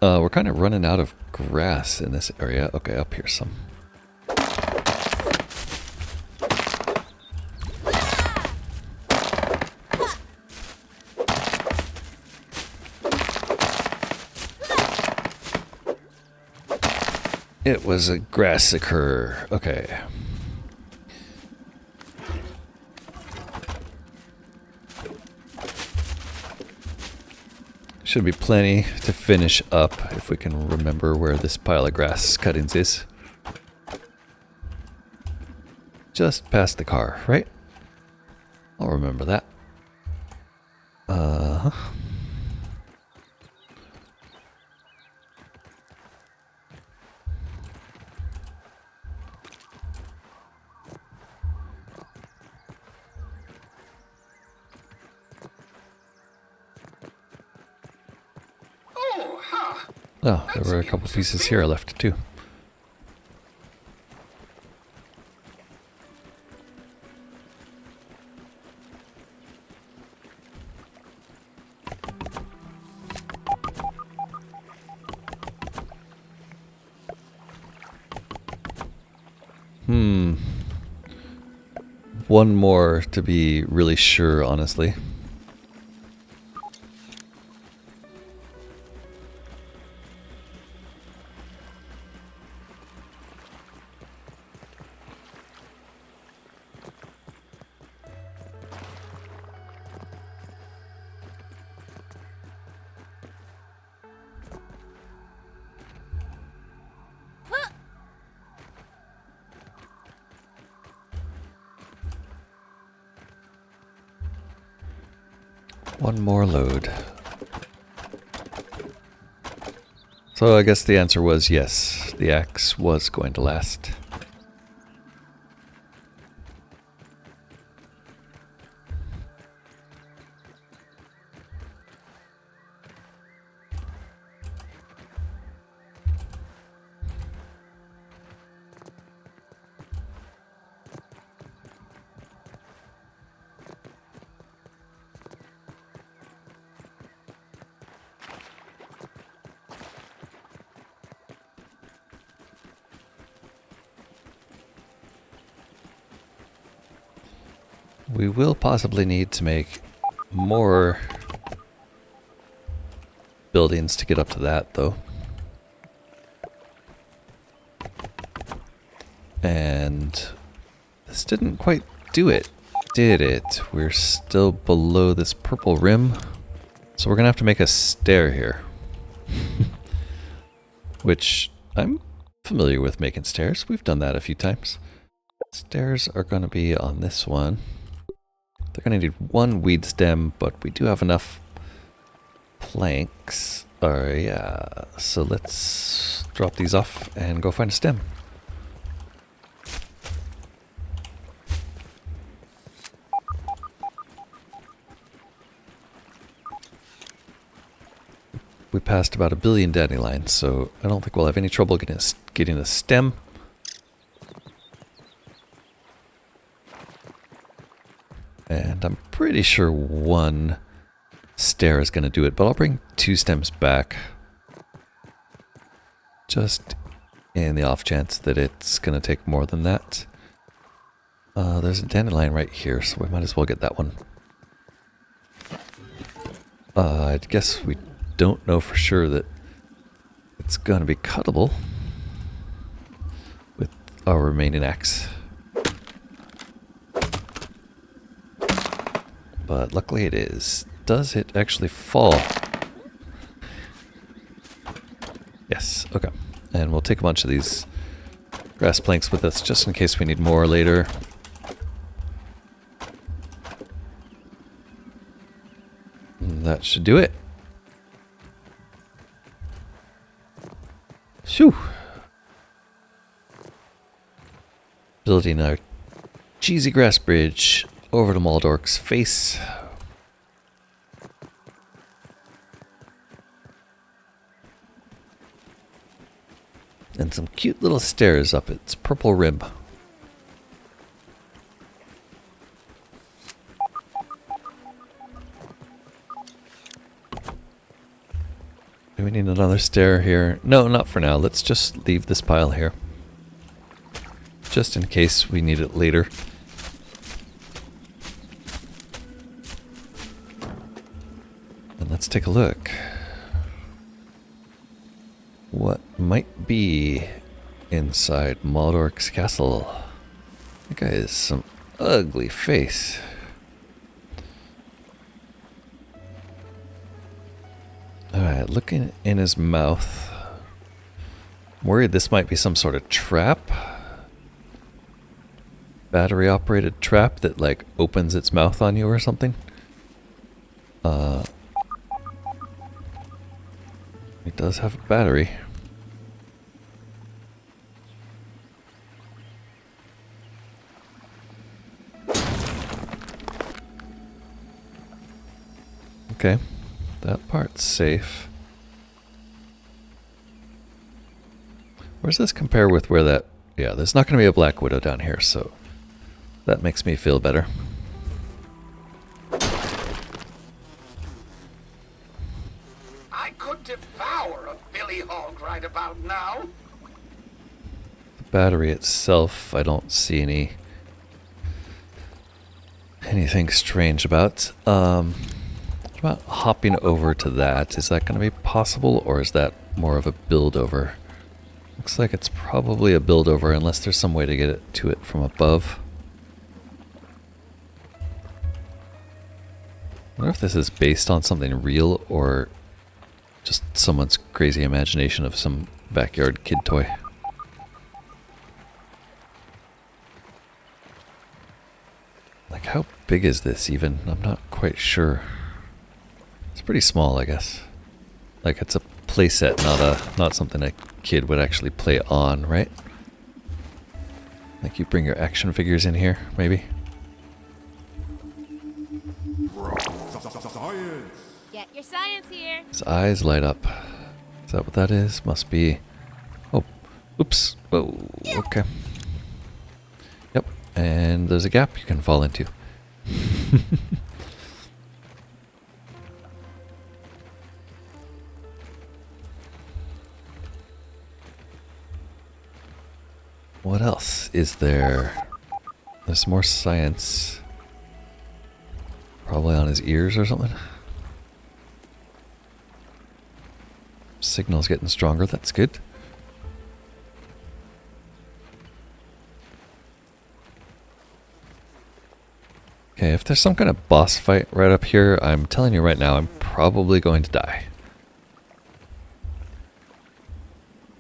A: We're kind of running out of grass in this area. Okay, up here some. It was a grassacre. Okay. Should be plenty to finish up if we can remember where this pile of grass cuttings is. Just past the car, right? I'll remember that.
C: Oh, huh.
A: Oh, there were a couple pieces here left too. One more to be really sure, honestly. One more load. So I guess the answer was yes, the axe was going to last. We will possibly need to make more buildings to get up to that, though. And this didn't quite do it, did it? We're still below this purple rim. So we're going to have to make a stair here. Which I'm familiar with making stairs. We've done that a few times. Stairs are going to be on this one. They're going to need one weed stem, but we do have enough planks. Yeah, so let's drop these off and go find a stem. We passed about 1 billion dandelions, so I don't think we'll have any trouble getting a stem. And I'm pretty sure one stair is going to do it, but I'll bring 2 stems back. Just in the off chance that it's going to take more than that. There's a dandelion right here, so we might as well get that one. I guess we don't know for sure that it's going to be cuttable with our remaining axe. But luckily it is. Does it actually fall? Yes, okay. And we'll take a bunch of these grass planks with us just in case we need more later. And that should do it. Phew. Building our cheesy grass bridge over to Moldorc's face. And some cute little stairs up its purple rib. Do we need another stair here? No, not for now. Let's just leave this pile here. Just in case we need it later. And let's take a look. What might be inside Moldorc Castle? That guy has some ugly face. Alright, looking in his mouth. I'm worried this might be some sort of trap. Battery operated trap that like opens its mouth on you or something. It does have a battery. Okay. That part's safe. Where does this compare with where that... Yeah, there's not going to be a Black Widow down here, so that makes me feel better.
C: I could devour a billy hog right about now.
A: The battery itself, I don't see anything strange about. What about hopping over to that? Is that going to be possible, or is that more of a build over? Looks like it's probably a build over unless there's some way to get it to it from above. I wonder if this is based on something real or just someone's crazy imagination of some backyard kid toy. Like, how big is this even? I'm not quite sure. It's pretty small, I guess. Like, it's a playset, not something a kid would actually play on, right? Like, you bring your action figures in here, maybe?
B: Get your science here.
A: His eyes light up. Is that what that is? Must be... Oh, oops. Oh, okay. Yep, and there's a gap you can fall into. What else is there? There's more science. Probably on his ears or something. Signal's getting stronger, that's good. Okay, if there's some kind of boss fight right up here, I'm telling you right now, I'm probably going to die.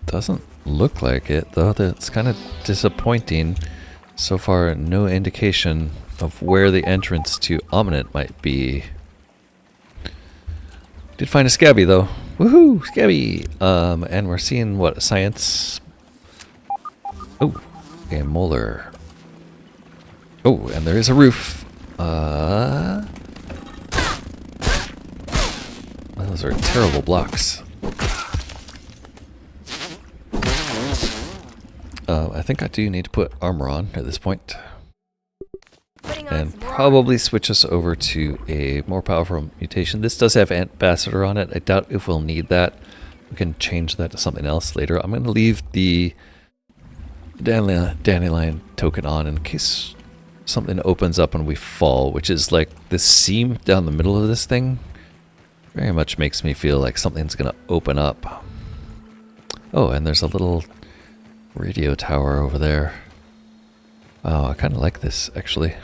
A: Doesn't look like it, though. That's kind of disappointing. So far, no indication of where the entrance to Ominent might be. Did find a Scabby, though. Woohoo! Scabby! And we're seeing, what, science? Oh, a molar. Oh, and there is a roof. Those are terrible blocks. I think I do need to put armor on at this point. And probably switch us over to a more powerful mutation. This does have Ambassador on it. I doubt if we'll need that. We can change that to something else later. I'm going to leave the Dandelion token on in case something opens up and we fall, which is like this seam down the middle of this thing. Very much makes me feel like something's going to open up. Oh, and there's a little radio tower over there. Oh, I kind of like this, actually.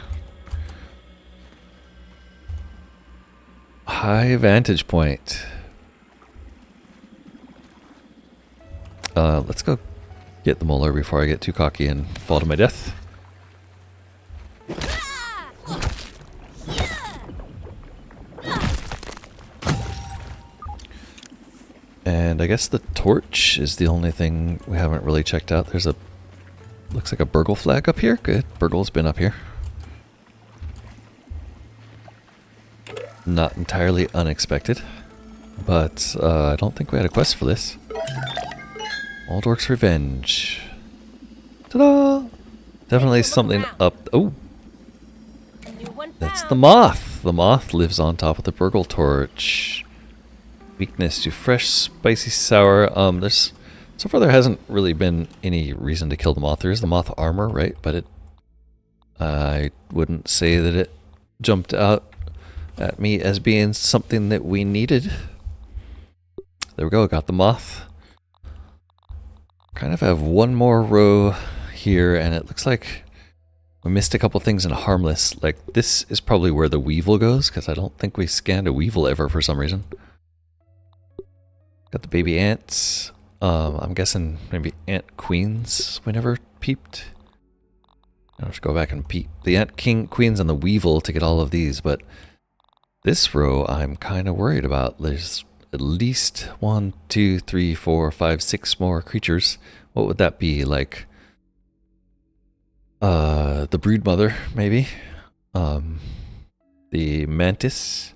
A: High vantage point. Let's go get the molar before I get too cocky and fall to my death. And I guess the torch is the only thing we haven't really checked out. There's a... looks like a burgle flag up here. Good. Burgle's been up here. Not entirely unexpected. But I don't think we had a quest for this. Moldorc's Revenge. Ta-da! Definitely something up... Oh! That's the moth! The moth lives on top of the burgle torch. Weakness to fresh, spicy, sour. There's so far there hasn't really been any reason to kill the moth. There is the moth armor, right? But it, I wouldn't say that it jumped out at me as being something that we needed. There we go. Got the moth. Kind of have one more row here, and it looks like we missed a couple things in harmless. Like this is probably where the weevil goes, because I don't think we scanned a weevil ever for some reason. Got the baby ants. I'm guessing maybe ant queens we never peeped. I have to go back and peep the ant queens and the weevil to get all of these, but this row I'm kind of worried about. There's at least 1, 2, 3, 4, 5, 6 more creatures. What would that be? Like the brood mother, maybe? The mantis.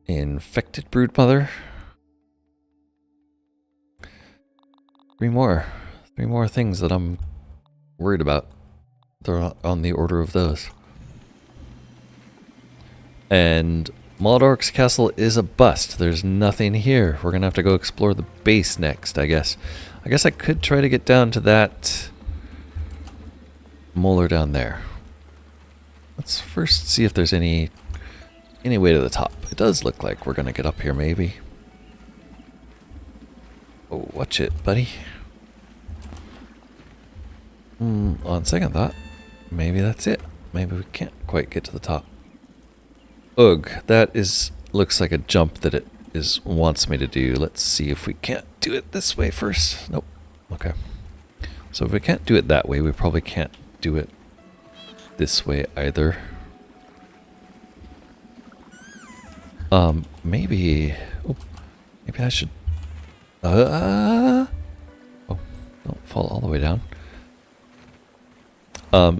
A: Infected brood mother. 3 more. 3 more things that I'm worried about. They're on the order of those. And Moldorc's Castle is a bust. There's nothing here. We're gonna have to go explore the base next, I guess. I guess I could try to get down to that molar down there. Let's first see if there's any way to the top. It does look like we're gonna get up here, maybe. Oh, watch it, buddy. On second thought, maybe that's it. Maybe we can't quite get to the top. Ugh, that looks like a jump that it wants me to do. Let's see if we can't do it this way first. Nope. Okay. So if we can't do it that way, we probably can't do it this way either. Maybe I should oh, don't fall all the way down.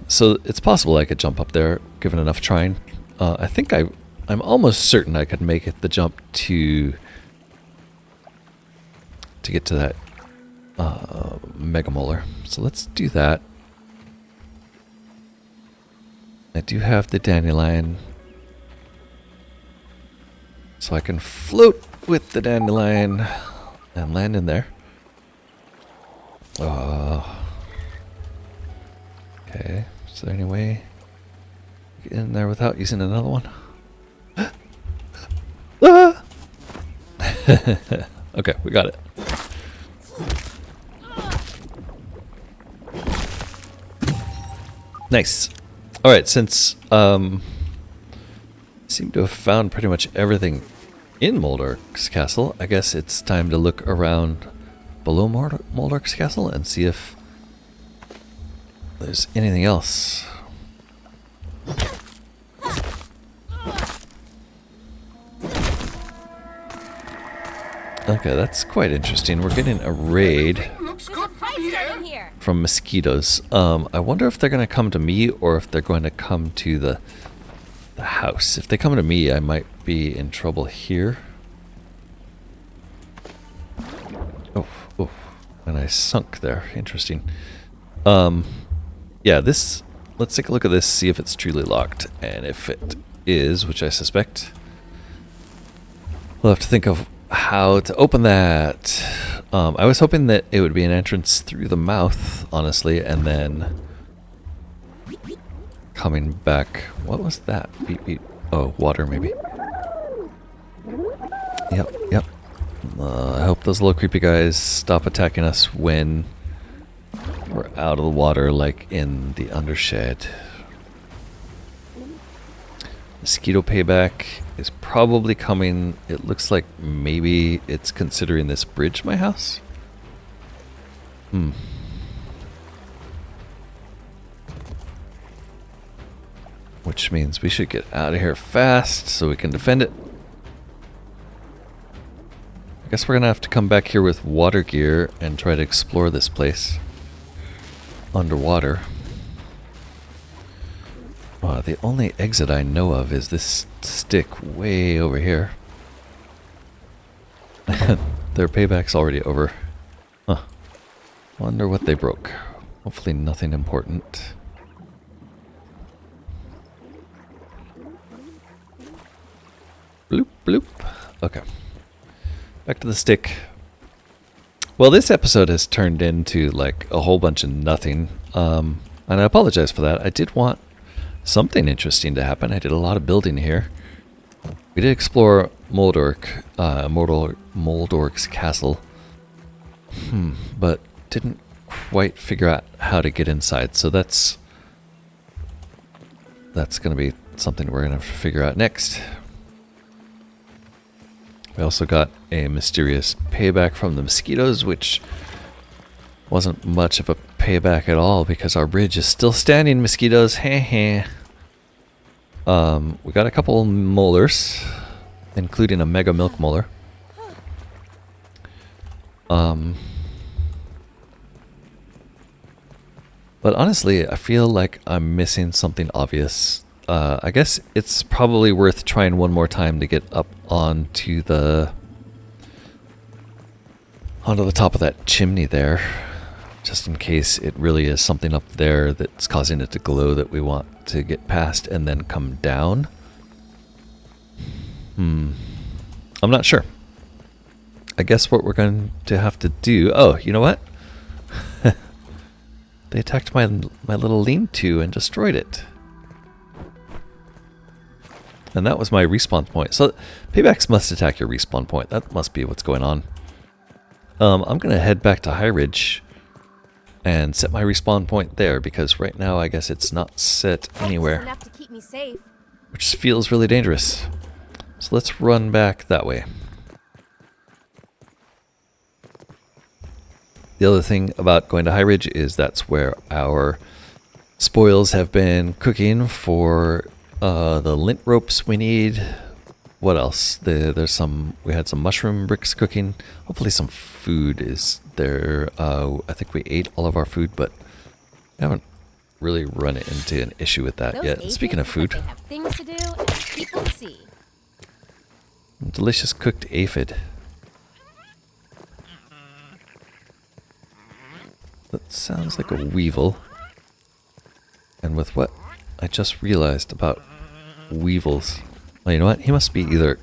A: So it's possible I could jump up there given enough trying. I think I'm almost certain I could make it the jump to get to that mega molar. So let's do that. I do have the dandelion, so I can float with the dandelion and land in there. Okay, is there any way to get in there without using another one? Ah! Okay, we got it. Nice. Alright, since I seem to have found pretty much everything in Moldorc's Castle, I guess it's time to look around below Moldorc's Castle and see if there's anything else. Okay, that's quite interesting. We're getting a raid
C: Looks
B: There's a
C: good
B: fight
C: from
B: starting
C: here.
B: here.
A: from mosquitoes. I wonder if they're going to come to me or if they're going to come to the house. If they come to me, I might be in trouble here. Oh, and I sunk there. Interesting. Yeah, let's take a look at this, see if it's truly locked. And if it is, which I suspect, we'll have to think of how to open that. I was hoping that it would be an entrance through the mouth, honestly, and then coming back. What was that? Beep, beep. Oh, water, maybe. Yep. I hope those little creepy guys stop attacking us when we're out of the water, like in the undershed. Mosquito payback is probably coming. It looks like maybe it's considering this bridge my house. Which means we should get out of here fast so we can defend it. I guess we're gonna have to come back here with water gear and try to explore this place underwater. The only exit I know of is this stick way over here. Their payback's already over. Huh. Wonder what they broke. Hopefully nothing important. Bloop, bloop. Okay. Back to the stick. Well, this episode has turned into like a whole bunch of nothing. And I apologize for that. I did want something interesting to happen. I did a lot of building here. We did explore Moldorc's Castle. But didn't quite figure out how to get inside. So that's going to be something we're going to have to figure out next. We also got a mysterious payback from the mosquitoes, which wasn't much of a payback at all because our bridge is still standing, mosquitoes. Heh. We got a couple molars, including a mega milk molar. But honestly, I feel like I'm missing something obvious. I guess it's probably worth trying one more time to get up onto the top of that chimney there, just in case it really is something up there that's causing it to glow that we want to get past and then come down. I'm not sure. I guess what we're going to have to do... Oh, you know what? They attacked my little lean-to and destroyed it. And that was my respawn point. So paybacks must attack your respawn point. That must be what's going on. I'm going to head back to High Ridge and set my respawn point there because right now I guess it's not set anywhere.
B: Enough to keep me safe.
A: Which feels really dangerous. So let's run back that way. The other thing about going to High Ridge is that's where our spoils have been cooking for the lint ropes we need. What else? We had some mushroom bricks cooking. Hopefully some food is there. I think we ate all of our food, but I haven't really run into an issue with that yet. Speaking of food,
B: they have things to do and people to see.
A: Delicious cooked aphid. That sounds like a weevil. And with what I just realized about weevils. Well, you know what? He must be either...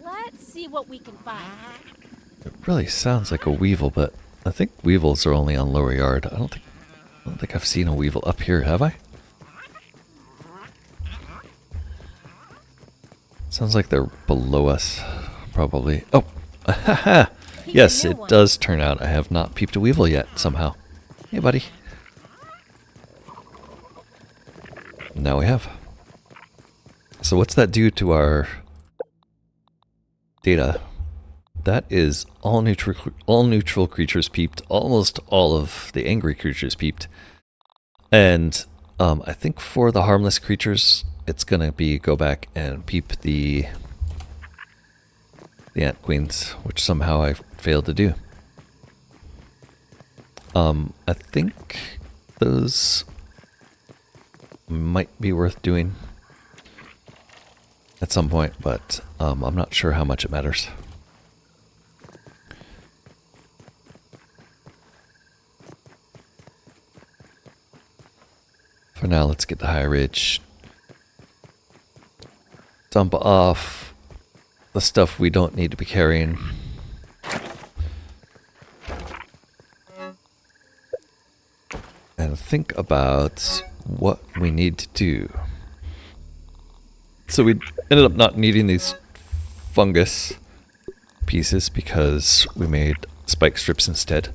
B: Let's see what we can find.
A: It really sounds like a weevil, but I think weevils are only on lower yard. I don't think I've seen a weevil up here, have I? Sounds like they're below us, probably. Oh! Yes, it does turn out I have not peeped a weevil yet, somehow. Hey, buddy. Now we have. So what's that do to our data? That is all neutral creatures peeped. Almost all of the angry creatures peeped. And I think for the harmless creatures, it's gonna be go back and peep the ant queens, which somehow I failed to do. I think those might be worth doing at some point, but I'm not sure how much it matters. For now, let's get to High Ridge. Dump off the stuff we don't need to be carrying. And think about what we need to do. So we ended up not needing these fungus pieces because we made spike strips instead.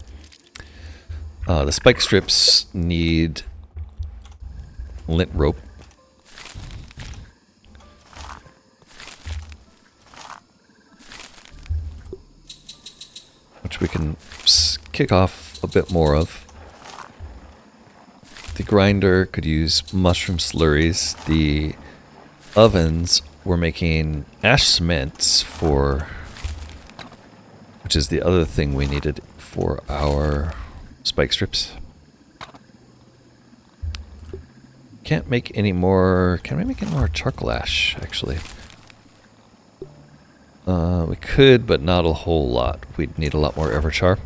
A: The spike strips need lint rope. Which we can kick off a bit more of. The grinder could use mushroom slurries. The ovens were making ash cements for, which is the other thing we needed for our spike strips. Can't make any more. Can we make any more charcoal ash, actually? We could, but not a whole lot. We'd need a lot more Everchar.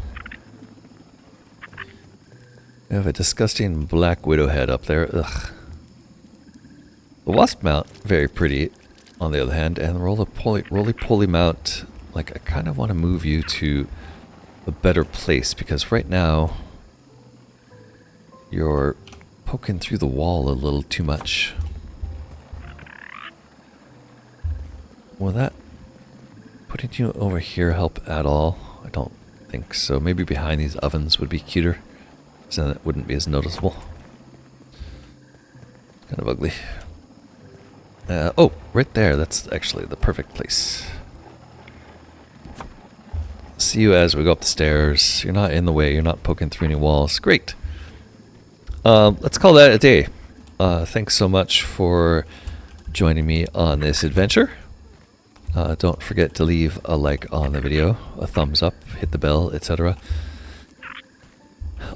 A: We have a disgusting black widow head up there. Ugh. The wasp mount, very pretty, on the other hand, and the roly-poly mount, like, I kind of want to move you to a better place, because right now you're poking through the wall a little too much. Will that putting you over here help at all? I don't think so. Maybe behind these ovens would be cuter, so then it wouldn't be as noticeable. Kind of ugly. Oh, right there. That's actually the perfect place. See you as we go up the stairs. You're not in the way. You're not poking through any walls. Great. Let's call that a day. Thanks so much for joining me on this adventure. Don't forget to leave a like on the video, a thumbs up, hit the bell, etc.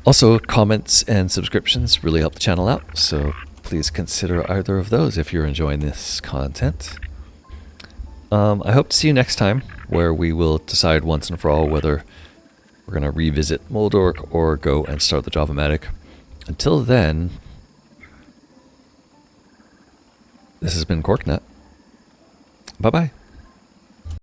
A: Also, comments and subscriptions really help the channel out, so please consider either of those if you're enjoying this content. I hope to see you next time, where we will decide once and for all whether we're going to revisit Moldorc or go and start the Javamatic. Until then, this has been Corknut. Bye-bye.